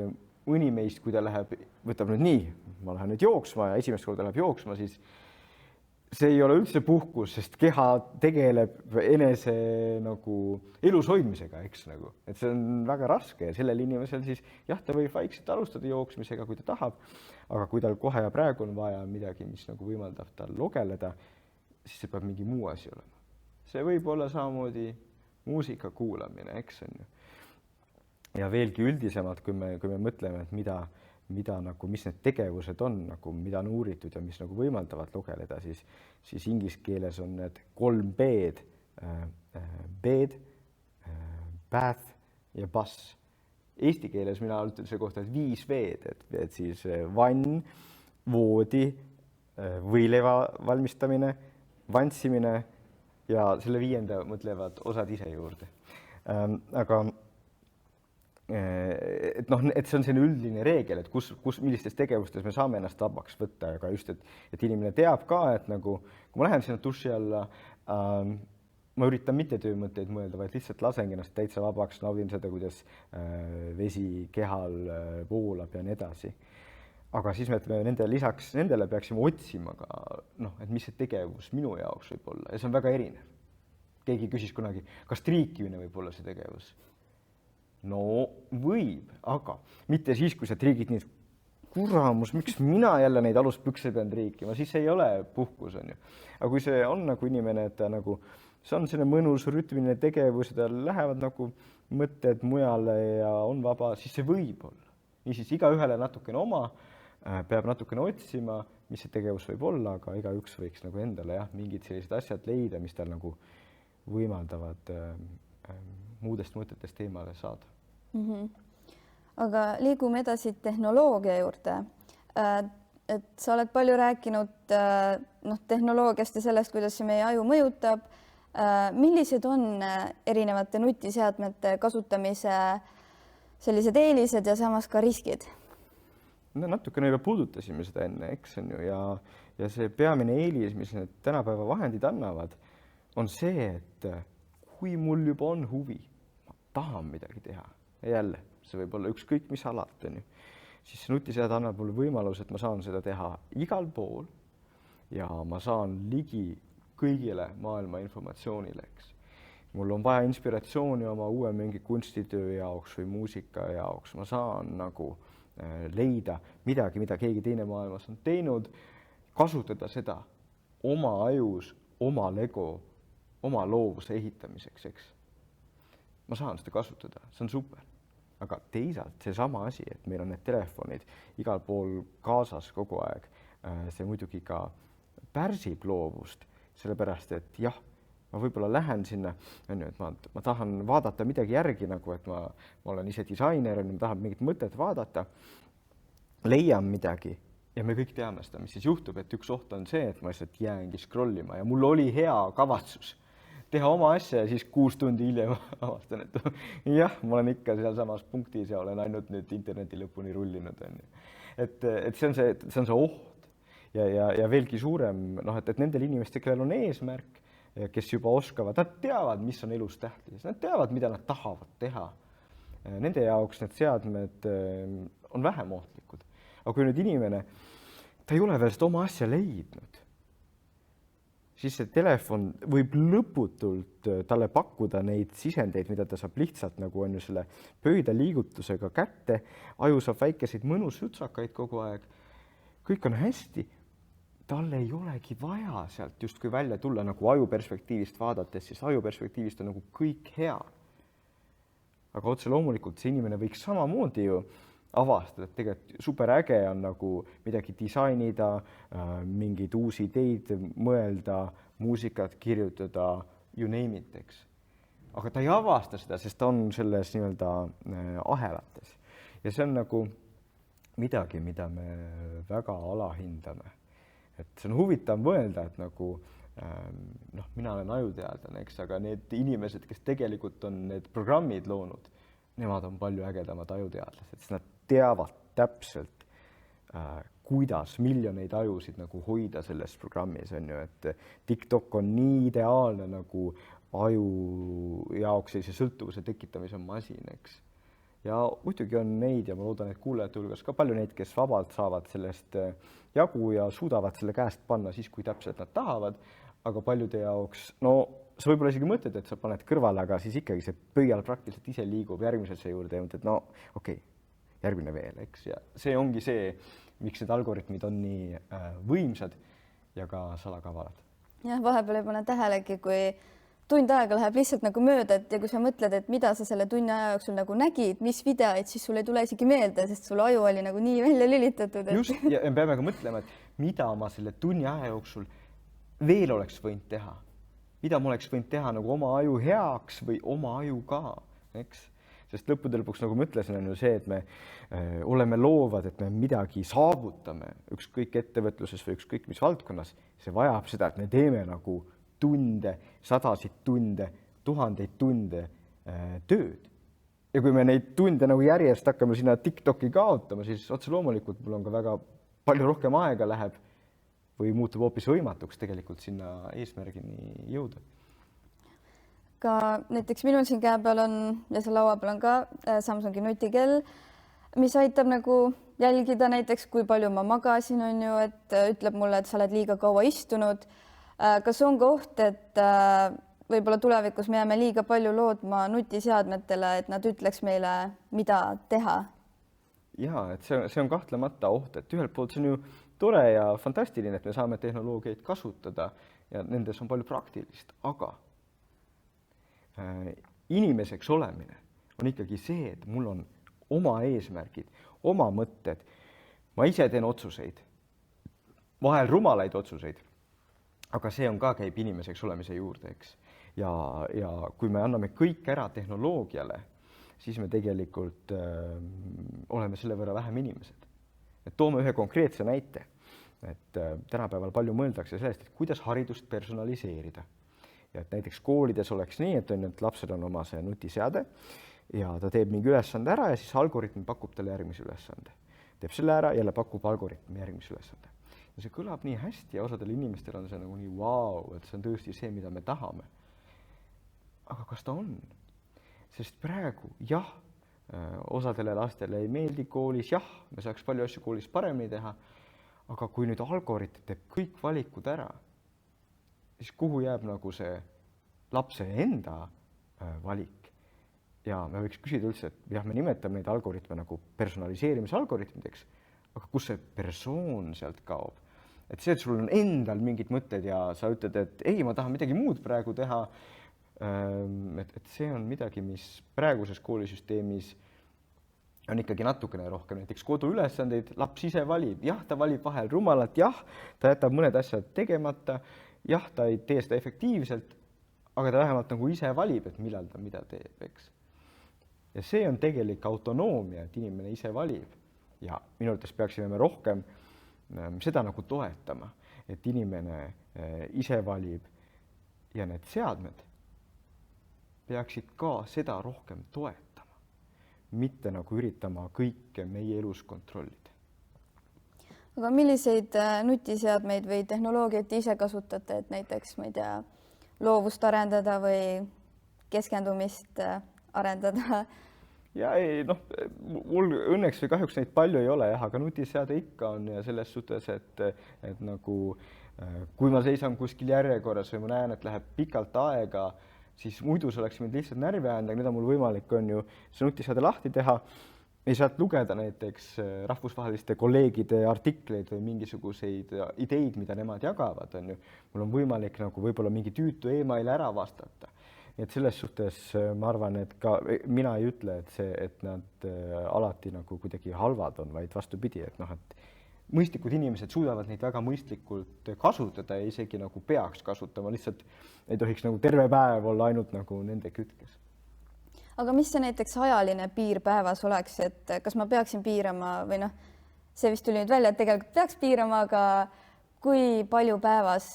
mõni meist, kui ta võtab nüüd nii, ma lähen nüüd jooksma ja esimest korda läheb jooksma, siis see ei ole üldse puhkus, sest keha tegeleb enese nagu elus hoidmisega, eks nagu. Et see on väga raske ja sellel inimesel siis jah, ta võib vaikselt alustada jooksmisega, kui ta tahab, aga kui tal kohe ja praegu on vaja midagi, mis nagu võimaldab tal logeleda, siis see peab mingi muu asi olema. See võib olla samamoodi muusika kuulamine, eks on ju. Ja veelgi üldisemalt, kui me mõtleme, et mida nagu, mis need tegevused on, nagu, mida on uuritud ja mis nagu võimaldavad lugeleda, siis inglise keeles on need 3 B-d, bed, bath ja bus. Eesti keeles mina ütlen selle kohta, et 5 V-d, et siis vann, voodi, võileiva valmistamine, vantsimine ja selle 5. mõtlevad osad ise juurde. Aga et noh, et see on selline üldine reegel, et millistes tegevustes me saame ennast vabaks võtta, aga just, et inimene teab ka, et nagu, kui ma lähen sinna duši alla, ma üritan mitte töömõtteid mõelda, vaid lihtsalt lasengi ennast täitsa vabaks, naudin seda, kuidas vesi kehal voolab ja nii edasi. Aga siis me lisaks nendele peaksime otsima ka, noh, et mis see tegevus minu jaoks võib olla ja see on väga erinev. Keegi küsis kunagi, kas triikimine võib olla see tegevus? No võib, aga mitte siis, kui sa triigid nii, kuramus, miks mina jälle neid aluspükse pean triikima, siis ei ole puhkus, on ju. Aga kui see on nagu inimene, et ta nagu, see on selline mõnus rütmiline tegevus ja tal lähevad nagu mõtted mujale ja on vaba, siis see võib olla. Niisiis igaühele natukene oma, peab natukene otsima, mis see tegevus võib olla, aga igaüks võiks nagu endale mingid sellised asjad leida, mis tal nagu võimaldavad muudest mõtetest eemale saada. Aga liigume edasi tehnoloogia juurde. Et sa oled palju rääkinud tehnoloogiast ja sellest, kuidas see meie aju mõjutab. Millised on erinevate nutiseadmete kasutamise sellised eelised ja samas ka riskid? No natukene juba puudutasime seda enne, eks on ju, ja see peamine eelis, mis need tänapäeva vahendid annavad, on see, et kui mul juba on huvi, ma tahan midagi teha, ja jälle, see võib olla ükskõik mis alalt, on ju, siis nutiseade annab mulle võimalus, et ma saan seda teha igal pool ja ma saan ligi kõigile maailma informatsioonile, eks. Mul on vaja inspiratsiooni oma uue mingi kunstitöö jaoks või muusika jaoks, ma saan nagu leida midagi, mida keegi teine maailmas on teinud, kasutada seda oma ajus, oma lego, oma loovuse ehitamiseks, eks. Ma saan seda kasutada, see on super. Aga teisalt see sama asi, et meil on need telefonid igal pool kaasas kogu aeg, see muidugi ka pärsib loovust, sellepärast, et jah, ma võib-olla lähen sinna, et ma tahan vaadata midagi järgi, nagu et ma olen ise disainer, ma tahan mingit mõtet vaadata, leian midagi ja me kõik teame seda, mis siis juhtub, et üks oht on see, et ma lihtsalt jäängi scrollima ja mul oli hea kavatsus teha oma asja ja siis 6 tundi hiljem avastan, et jah, ma olen ikka sealsamas punktis ja olen ainult nüüd interneti lõpuni rullinud. Et see on see oht ja veelgi suurem, et nendel inimestel, kellel on eesmärk, kes juba oskavad, nad teavad, mis on elus tähtis, nad teavad, mida nad tahavad teha. Nende jaoks need seadmed on vähem ohtlikud. Aga kui nüüd inimene, ta ei ole veel seda oma asja leidnud, siis see telefon võib lõputult talle pakkuda neid sisendeid, mida ta saab lihtsalt nagu on ju selle pöida liigutusega kätte, aju saab väikeseid mõnusutsakaid kogu aeg, kõik on hästi, tal ei olegi vaja sealt justkui välja tulla nagu aju perspektiivist vaadates, siis aju perspektiivist on nagu kõik hea. Aga otse loomulikult see inimene võiks samamoodi ju avastada, et tegelikult super äge on nagu midagi disainida, mingeid uusi ideid mõelda, muusikat kirjutada, you name it, eks. Aga ta ei avasta seda, sest ta on selles nii-öelda ahelates. Ja see on nagu midagi, mida me väga alahindame. Et see on huvitav mõelda, et nagu mina olen ajuteadlane, eks, aga need inimesed, kes tegelikult on need programmid loonud, nemad on palju ägedamad ajuteadlased, sest nad teavad täpselt, kuidas miljoneid ajusid nagu hoida selles programmis, on ju, et TikTok on nii ideaalne nagu aju jaoks sellise sõltuvuse tekitamise masin, eks. Ja muidugi on neid ja ma loodan, et kuulajate hulgas ka palju neid, kes vabalt saavad sellest jagu ja suudavad selle käest panna siis, kui täpselt nad tahavad, aga paljude jaoks, no sa võib-olla isegi mõtled, et sa paned kõrvale, aga siis ikkagi see pöial praktiliselt ise liigub järgmisesse juurde ja mõtled, no okei, järgmine veel, eks, ja see ongi see, miks need algoritmid on nii võimsad ja ka salakavalad. Jah, vahepeal ei pane tähelegi, kui tund aega läheb lihtsalt nagu mööda, et ja kui sa mõtled, et mida sa selle tunni aja jooksul nagu nägid, mis videoid, siis sul ei tule isegi meelde, sest sul aju oli nagu nii välja lülitatud. Et... Just, ja me peame ka mõtlema, et mida ma selle tunni aja jooksul veel oleks võinud teha. Mida ma oleks võinud teha nagu oma aju heaks või oma aju ka, eks? Sest lõppude lõpuks, nagu ma ütlesin, on ju see, et me oleme loovad, et me midagi saavutame, ükskõik ettevõtluses või ükskõik mis valdkonnas, see vajab seda, et me teeme nagu tunde, sadasid tunde, tuhandeid tunde tööd. Ja kui me neid tunde nagu järjest hakkame sinna TikToki kaotama, siis otse loomulikult mul on ka väga palju rohkem aega läheb või muutub hoopis võimatuks tegelikult sinna eesmärgini jõuda. Ka näiteks minul siin käe peal on ja seal laua peal on ka Samsungi nutikell, mis aitab nagu jälgida näiteks, kui palju ma magasin, on ju, et ütleb mulle, et sa oled liiga kaua istunud. Kas on ka oht, et võib-olla tulevikus me jääme liiga palju loodma nutiseadmetele, et nad ütleks meile, mida teha? Ja, et see on kahtlemata oht, et ühelt poolt see on ju tore ja fantastiline, et me saame tehnoloogiaid kasutada ja nendes on palju praktilist, aga inimeseks olemine on ikkagi see, et mul on oma eesmärgid, oma mõtted, ma ise teen otsuseid, vahel rumalaid otsuseid, aga see on ka käib inimeseks olemise juurde, eks. Ja kui me anname kõik ära tehnoloogiale, siis me tegelikult oleme selle võrra vähem inimesed. Et toome ühe konkreetse näite, et tänapäeval palju mõeldakse sellest, et kuidas haridust personaliseerida. Ja et näiteks koolides oleks nii, et lapsel on oma see nutiseade ja ta teeb mingi ülesande ära ja siis algoritm pakub talle järgmise ülesande. Teeb selle ära, jälle pakub algoritm järgmise ülesande. Ja see kõlab nii hästi ja osadel inimestel on see nagu nii vau, et see on tõesti see, mida me tahame. Aga kas ta on? Sest praegu, jah, osadele lastele ei meeldi koolis, jah, me saaks palju asju koolis paremini teha, aga kui nüüd algoritm teeb kõik valikud ära, siis kuhu jääb nagu see lapse enda valik. Ja me võiks küsida üldse, et jah, me nimetame neid algoritme nagu personaliseerimise algoritmideks, aga kus see persoon sealt kaob? Et see, et sul on endal mingid mõtted ja sa ütled, et ei, ma tahan midagi muud praegu teha, et see on midagi, mis praeguses koolisüsteemis on ikkagi natukene rohkem. Näiteks koduülesandeid laps ise valib. Jah, ta valib vahel rumalat, jah, ta jätab mõned asjad tegemata, jah, ta ei tee seda efektiivselt, aga ta vähemalt nagu ise valib, et millal ta mida teeb, eks. Ja see on tegelik autonoomia, et inimene ise valib. Ja minu arvates peaksime me rohkem seda nagu toetama, et inimene ise valib ja need seadmed peaksid ka seda rohkem toetama, mitte nagu üritama kõike meie elus kontrollida. Aga milliseid nutiseadmeid või tehnoloogiat ise kasutate, et näiteks, ma ei tea, loovust arendada või keskendumist arendada? Ja ei, noh, mul õnneks või kahjuks neid palju ei ole, jah, aga nutiseade ikka on ja selles suhtes, et nagu kui ma seisan kuskil järjekorras või ma näen, et läheb pikalt aega, siis muidu see oleks mind lihtsalt närvi ajanud, aga nüüd on mul võimalik on ju see nutiseade lahti teha ja sealt lugeda näiteks rahvusvaheliste kolleegide artikleid või mingisuguseid ideid, mida nemad jagavad, on ju. Mul on võimalik nagu võib-olla mingi tüütu email ära vastata. Et selles suhtes ma arvan, et ka mina ei ütle, et nad alati nagu kuidagi halvad on, vaid vastupidi, et noh, et mõistlikud inimesed suudavad neid väga mõistlikult kasutada ja isegi nagu peaks kasutama, lihtsalt ei tohiks nagu terve päev olla ainult nagu nende kütkes. Aga mis see näiteks ajaline piir päevas oleks, et kas ma peaksin piirama või noh, see vist tuli nüüd välja, et tegelikult peaks piirama, aga kui palju päevas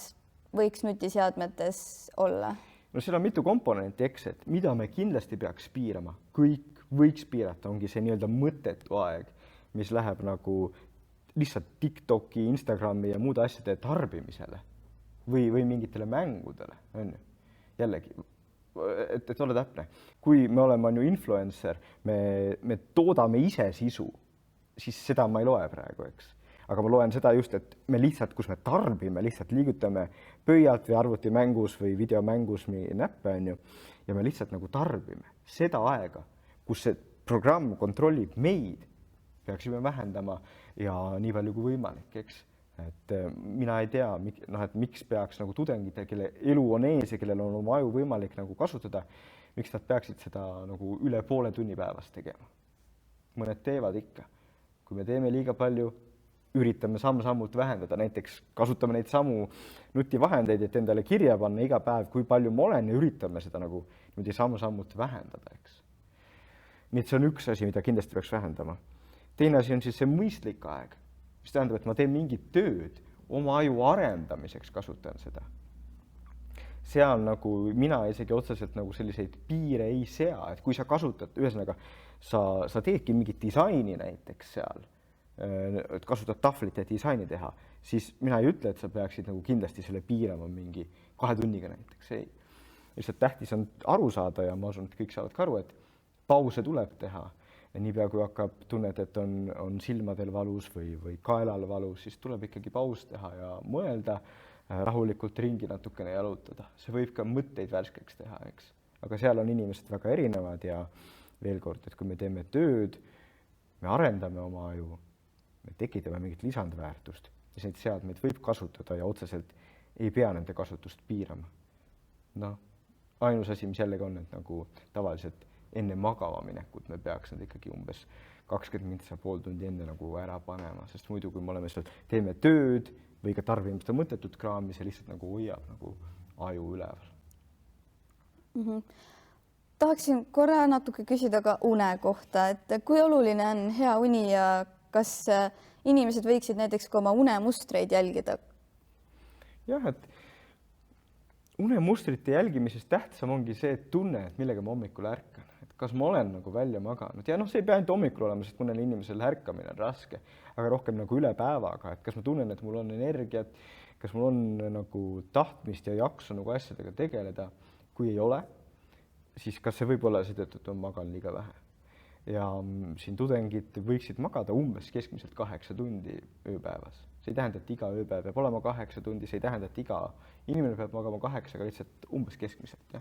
võiks nutiseadmetes olla? No seal on mitu komponenti, eks, et mida me kindlasti peaks piirama, kõik võiks piirata, ongi see nii-öelda mõttetu aeg, mis läheb nagu lihtsalt TikToki, Instagrami ja muude asjade tarbimisele või mingitele mängudele, on ju. Jällegi, et ole täpne. Kui me oleme on ju influencer, me toodame ise sisu, siis seda ma ei loe praegu, eks. Aga ma loen seda just, et me lihtsalt, kus me tarbime, lihtsalt liigutame pöialt või arvutimängus või videomängus näppe, on ju, ja me lihtsalt nagu tarbime seda aega, kus see programm kontrollib meid, peaksime vähendama ja nii palju kui võimalik, eks. et mina ei tea, et miks peaks nagu tudengid, kelle elu on ees ja kellel on oma aju võimalik nagu kasutada, miks nad peaksid seda nagu üle poole tunni päevas tegema. Mõned teevad ikka. Kui me teeme liiga palju, üritame samm-sammult vähendada, näiteks kasutame neid samu nutivahendeid, et endale kirja panna iga päev, kui palju ma olen ja üritame seda nagu niimoodi samm-sammult vähendada, eks. Nii et see on üks asi, mida kindlasti peaks vähendama. Teine asi on siis see mõistlik aeg, mis tähendab, et ma teen mingit tööd, oma aju arendamiseks kasutan seda. Seal nagu mina isegi otseselt nagu selliseid piire ei sea, et kui sa kasutad, ühesõnaga, sa teedki mingit disaini näiteks seal, et kasutad tahvlit ja disaini teha, siis mina ei ütle, et sa peaksid nagu kindlasti selle piirama mingi 2 tunniga näiteks, ei. Lihtsalt tähtis on aru saada ja ma usun, et kõik saavad ka aru, et pause tuleb teha. Ja niipea, kui hakkab tunned, et on silmadel valus või kaelal valus, siis tuleb ikkagi paus teha ja mõelda, rahulikult ringi natukene jalutada. See võib ka mõtteid värskeks teha, eks. Aga seal on inimesed väga erinevad ja veel kord, et kui me teeme tööd, me arendame oma aju, me tekitame mingit lisandväärtust, siis neid seadmeid võib kasutada ja otseselt ei pea nende kasutust piirama. Noh, ainus asi, mis jällegi on, et nagu tavaliselt enne magama minekut me peaks need ikkagi umbes 20 minutit, pool tundi enne nagu ära panema, sest muidu, kui me oleme seal, teeme tööd või ka tarbime seda mõttetut kraami, see lihtsalt nagu hoiab nagu aju üleval. Tahaksin korra natuke küsida ka une kohta, et kui oluline on hea uni ja kas inimesed võiksid näiteks ka oma unemustreid jälgida? Jah, et unemustrite jälgimisest tähtsam ongi see tunne, et millega ma hommikul ärkan. Et kas ma olen nagu välja maganud. Ja see ei pea ainult hommikul olema, sest mõnel inimesel ärkamine on raske, aga rohkem nagu üle päevaga. Et kas ma tunnen, et mul on energiat, kas mul on nagu tahtmist ja jaksu nagu asjadega tegeleda. Kui ei ole, siis kas see võib olla seetõttu, et ma magan liiga vähe. Ja siin tudengid võiksid magada umbes keskmiselt 8 tundi ööpäevas. See ei tähenda, et iga ööpäev peab olema 8 tundi, see ei tähenda, et iga inimene peab magama 8, aga lihtsalt umbes keskmiselt.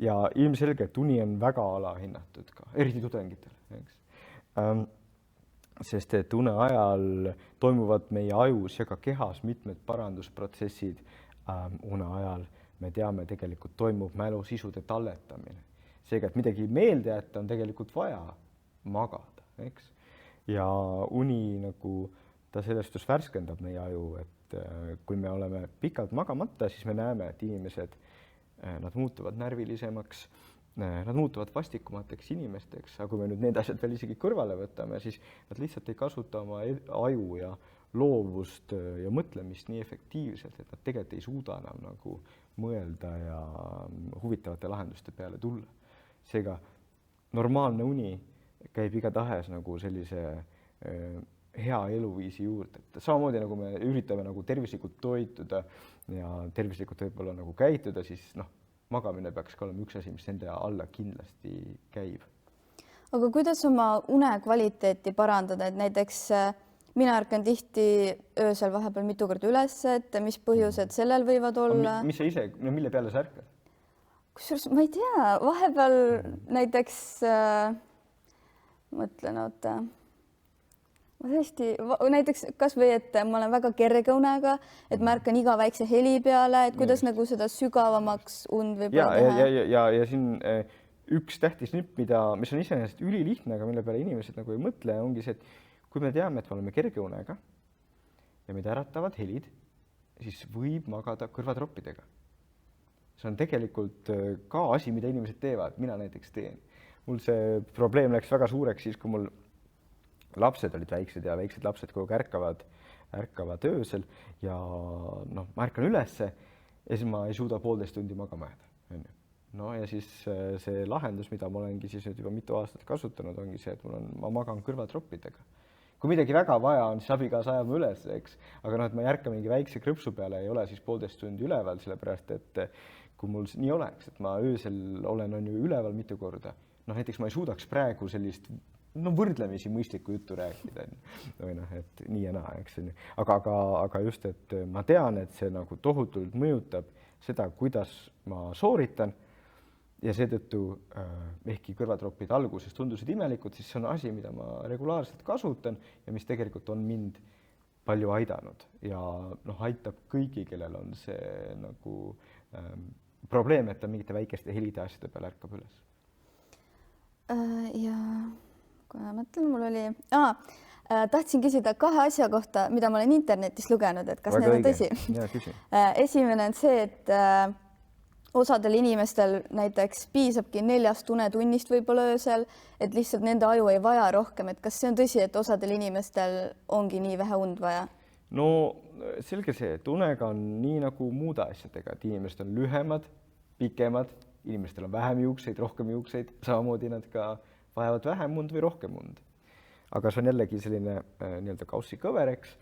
Ja ilmselgelt uni on väga alahinnatud ka, eriti tudengitel. Eks? Sest et une ajal toimuvad meie ajus ja ka kehas mitmed parandusprotsessid. Une ajal me teame, tegelikult toimub mälusisude talletamine. Seega, et midagi meelde jätta on tegelikult vaja magada. Eks? Ja uni nagu ta sellest värskendab meie aju, et kui me oleme pikalt magamata, siis me näeme, et inimesed, nad muutuvad närvilisemaks, nad muutuvad vastikumateks inimesteks, aga kui me nüüd need asjad veel isegi kõrvale võtame, siis nad lihtsalt ei kasuta oma aju ja loovust ja mõtlemist nii efektiivselt, et nad tegelikult ei suuda enam nagu mõelda ja huvitavate lahenduste peale tulla. Seega normaalne uni käib igatahes nagu sellise hea eluviisi juurde. Et samamoodi nagu me üritame nagu tervislikult toituda ja tervislikult võib-olla nagu käituda, siis magamine peaks ka olema üks asi, mis nende alla kindlasti käib. Aga kuidas oma une kvaliteeti parandada, et näiteks mina ärkan tihti öösel vahepeal mitu korda üles, et mis põhjused sellel võivad olla? Mis sa ise, mille peale sa ärkad? Kusjuures ma ei tea, vahepeal näiteks mõtlen, oota, ma tõesti, näiteks kas või, et ma olen väga kerge unega, et ma ärkan iga väikse heli peale, et kuidas nagu seda sügavamaks und võib-olla teha. Ja siin üks tähtis nipp, mis on iseenesest ülilihtne, aga mille peale inimesed nagu ei mõtle, ongi see, et kui me teame, et me oleme kerge unega ja meid äratavad helid, siis võib magada kõrvatroppidega. See on tegelikult ka asi, mida inimesed teevad, mina näiteks teen. Mul see probleem läks väga suureks siis, kui mul lapsed olid väiksed ja väiksed lapsed kogu ärkavad öösel ja ma ärkan ülesse ja siis ma ei suuda 1,5 tundi magama jääda. No ja siis see lahendus, mida ma olengi siis nüüd juba mitu aastat kasutanud, ongi see, et ma magan kõrvatroppidega. Kui midagi väga vaja on, siis abikaasa ajab üles, eks. Aga et ma ei ärka mingi väikse krõpsu peale, ei ole siis 1,5 tundi üleval, sellepärast et kui mul nii oleks, et ma öösel olen ju üleval mitu korda, näiteks ma ei suudaks praegu sellist võrdlemisi mõistlikku juttu rääkida. Või et nii ja naa, eks. Aga just, et ma tean, et see nagu tohutult mõjutab seda, kuidas ma sooritan ja seetõttu ehkki kõrvatropid alguses tundusid imelikud, siis see on asi, mida ma regulaarselt kasutan ja mis tegelikult on mind palju aidanud ja noh, aitab kõigi, kellel on see nagu probleem, et ta mingite väikeste helide asjade peale ärkab üles. Ja kui ma mõtlen, mul oli... tahtsin küsida 2 asja kohta, mida ma olen internetis lugenud, et kas need on tõsi. Esimene on see, et osadel inimestel näiteks piisabki 4 unetunnist võib-olla öösel, et lihtsalt nende aju ei vaja rohkem, et kas see on tõsi, et osadel inimestel ongi nii vähe und vaja? No selge see, et unega on nii nagu muude asjadega, et inimesed on lühemad, pikemad, inimestel on vähem juukseid, rohkem juukseid, samamoodi nad ka vajavad vähem und või rohkem und. Aga see on jällegi selline nii-öelda Gaussi kõver, eks.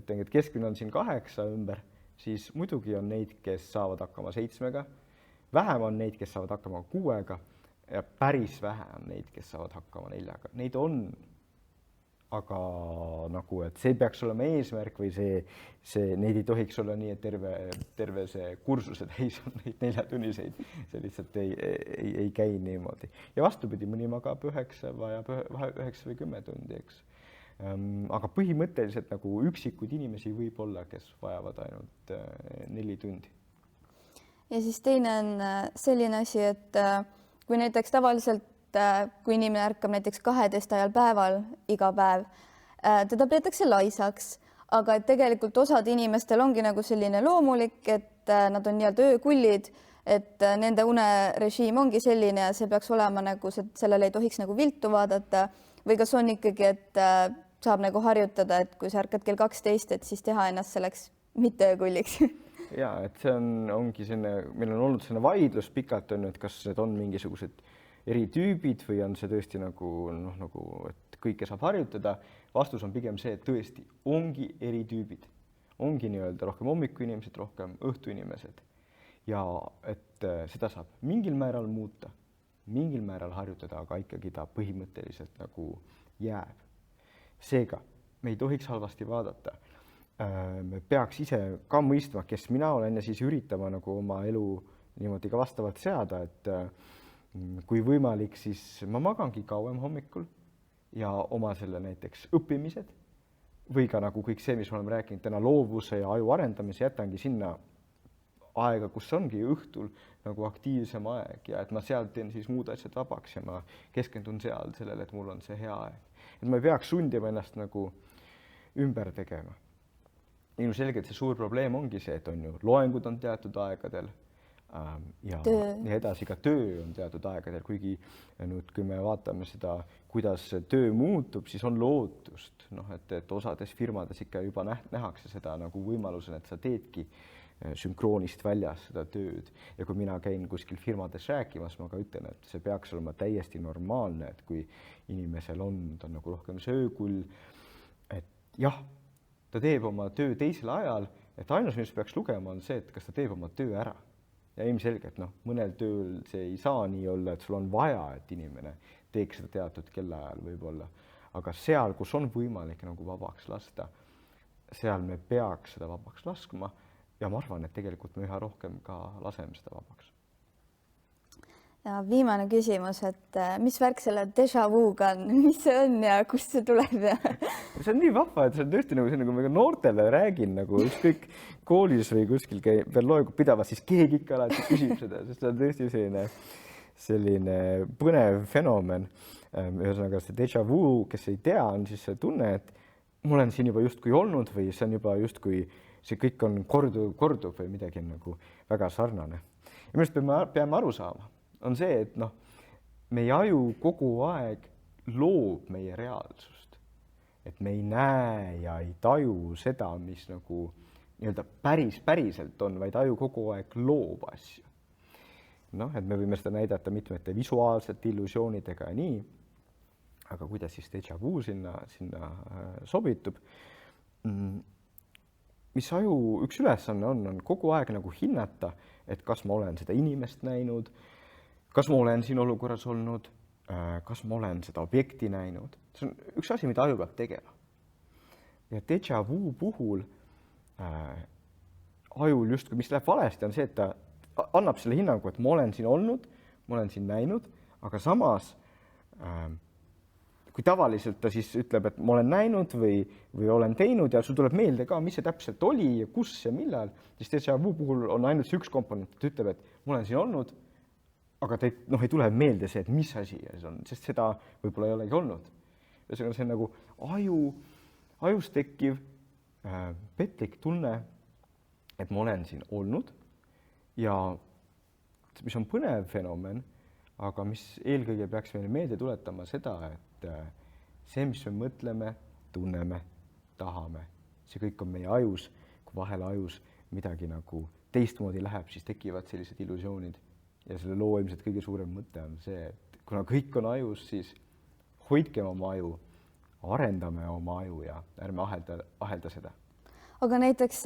Ütlengi, et keskmine on siin 8 ümber, siis muidugi on neid, kes saavad hakkama 7-ga, vähem on neid, kes saavad hakkama 6-ga ja päris vähe on neid, kes saavad hakkama 4-ga. Neid on, aga nagu, et see peaks olema eesmärk või neid ei tohiks olla nii, et terve see kursuse täis on neid 4-tunniseid. See lihtsalt ei käi niimoodi. Ja vastupidi, mõni magab 9, vajab 9 või 10 tundi, eks. Aga põhimõtteliselt nagu üksikud inimesi võib olla, kes vajavad ainult 4 tundi. Ja siis teine on selline asi, et kui näiteks tavaliselt kui inimene ärkab näiteks 12 ajal päeval iga päev, teda peetakse laisaks, aga et tegelikult osad inimestel ongi nagu selline loomulik, et nad on nii-öelda öökullid, et nende unerežiim ongi selline ja see peaks olema nagu, sellele ei tohiks nagu viltu vaadata või kas on ikkagi, et saab nagu harjutada, et kui sa ärkad kell 12, et siis teha ennast selleks mitte öökulliks. Ja, et see ongi selline, meil on olnud selline vaidlus pikalt on, et kas need on mingisugused eri tüübid või on see tõesti nagu, et kõike saab harjutada. Vastus on pigem see, et tõesti ongi eri tüübid. Ongi nii-öelda rohkem hommiku inimesed, rohkem õhtu inimesed. Ja et seda saab mingil määral muuta, mingil määral harjutada, aga ikkagi ta põhimõtteliselt nagu jääb. Seega, me ei tohiks halvasti vaadata. Me peaks ise ka mõistma, kes mina olen ja siis üritama nagu oma elu niimoodi ka vastavalt seada, et kui võimalik, siis ma magangi kauem hommikul ja oma selle näiteks õppimised või ka nagu kõik see, mis me oleme rääkinud täna loovuse ja aju arendamise, jätangi sinna aega, kus ongi õhtul nagu aktiivsem aeg ja et ma seal teen siis muud asjad vabaks ja ma keskendun seal sellele, et mul on see hea aeg. Et ma ei peaks sundima ennast nagu ümber tegema. Ilmselgelt see suur probleem ongi see, et on ju loengud on teatud aegadel, ja edasi ka töö on teatud aegadel, kuigi nüüd, kui me vaatame seda, kuidas töö muutub, siis on lootust, et osades firmades ikka juba nähakse seda nagu võimalusena, et sa teedki sünkroonist väljas seda tööd. Ja kui mina käin kuskil firmades rääkimas, ma ka ütlen, et see peaks olema täiesti normaalne, et kui inimesel ta on nagu rohkem söökull, et jah, ta teeb oma töö teisel ajal, et ainus, mis peaks lugema, on see, et kas ta teeb oma töö ära. Ja ilmselgelt, mõnel tööl see ei saa nii olla, et sul on vaja, et inimene teeks seda teatud kellaajal võib-olla. Aga seal, kus on võimalik nagu vabaks lasta, seal me peaks seda vabaks laskma ja ma arvan, et tegelikult me üha rohkem ka laseme seda vabaks. Ja viimane küsimus, et mis värk selle déjà vu'ga on, mis see on ja kust see tuleb? Ja? See on nii vahva, et see on tõesti nagu see, nagu ma noortele räägin, nagu ükskõik koolis või kuskil veel loengut pidavad, siis keegi ikka alati küsib seda, sest see on tõesti selline põnev fenomen. Ühesõnaga see déjà vu, kes ei tea, on siis see tunne, et mul on siin juba justkui olnud või see on juba justkui see kõik on korduv või midagi nagu väga sarnane. Ja millest peame aru saama, on see, et meie aju kogu aeg loob meie reaalsust. Et me ei näe ja ei taju seda, mis nagu nii-öelda päriselt on, vaid aju kogu aeg loob asju. Et me võime seda näidata mitmete visuaalsete illusioonidega ja nii, aga kuidas siis déjà vu sinna sobitub? Mis aju üks ülesanne on kogu aeg nagu hinnata, et kas ma olen seda inimest näinud, kas ma olen siin olukorras olnud, kas ma olen seda objekti näinud. See on üks asi, mida aju peab tegema. Ja déjà vu puhul ajul justkui, mis läheb valesti, on see, et ta annab selle hinnangu, et ma olen siin olnud, ma olen siin näinud, aga samas kui tavaliselt ta siis ütleb, et ma olen näinud või olen teinud ja sul tuleb meelde ka, mis see täpselt oli ja kus ja millal, siis déjà vu puhul on ainult see üks komponent, ta ütleb, et ma olen siin olnud, aga ta ei tule meelde see, et mis asi see on, sest seda võib-olla ei olegi olnud. Ühesõnaga, see on nagu ajus tekkiv petlik tunne, et ma olen siin olnud ja mis on põnev fenomen, aga mis eelkõige peaks meile meelde tuletama seda, et see, mis me mõtleme, tunneme, tahame, see kõik on meie ajus, kui vahel ajus midagi nagu teistmoodi läheb, siis tekivad sellised illusioonid ja selle loo ilmselt kõige suurem mõte on see, et kuna kõik on ajus, siis hoidkem oma aju, arendame oma aju ja ärme ahelda seda. Aga näiteks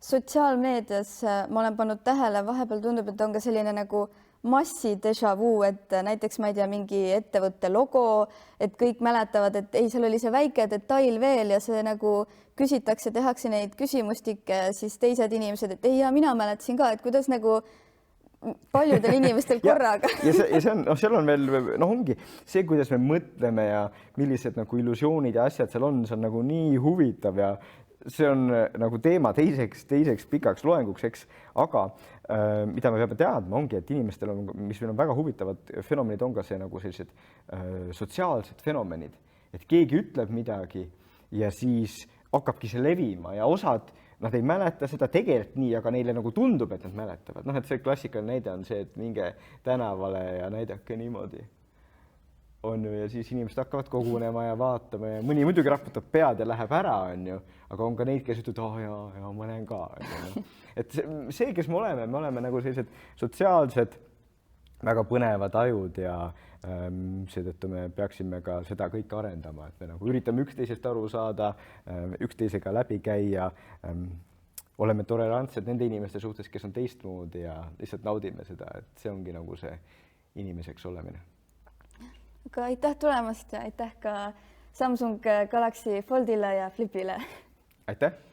sotsiaalmeedias ma olen pannud tähele, vahepeal tundub, et on ka selline nagu massi déjà vu, et näiteks ma ei tea, mingi ettevõtte logo, et kõik mäletavad, et ei, seal oli see väike detail veel ja see nagu küsitakse, tehakse neid küsimustikke, siis teised inimesed, et ei, ja mina mäletasin ka, et kuidas nagu paljudel inimestel korraga. ja see on, seal on veel, ongi see, kuidas me mõtleme ja millised nagu illusioonid ja asjad seal on, see on nagu nii huvitav ja see on nagu teema teiseks pikaks loenguks, eks, aga mida me peame teadma ongi, et inimestel on, mis meil on väga huvitavad fenomenid, on ka see nagu sellised sotsiaalsed fenomenid, et keegi ütleb midagi ja siis hakkabki see levima ja osad, nad ei mäleta seda tegelikult nii, aga neile nagu tundub, et nad mäletavad. Et see klassikaline näide on see, et minge tänavale ja näidake niimoodi. On ju, ja siis inimesed hakkavad kogunema ja vaatama ja mõni muidugi raputab pead ja läheb ära, on ju, aga on ka neid, kes ütlevad, ja ma näen ka. Et see, kes me oleme nagu sellised sotsiaalsed, väga põnevad ajud ja seetõttu me peaksime ka seda kõike arendama, et me nagu üritame üksteisest aru saada, üksteisega läbi käia, oleme tolerantsed nende inimeste suhtes, kes on teistmoodi ja lihtsalt naudime seda, et see ongi nagu see inimeseks olemine. Aga aitäh tulemast ja aitäh ka Samsung Galaxy Foldile ja Flipile. Aitäh!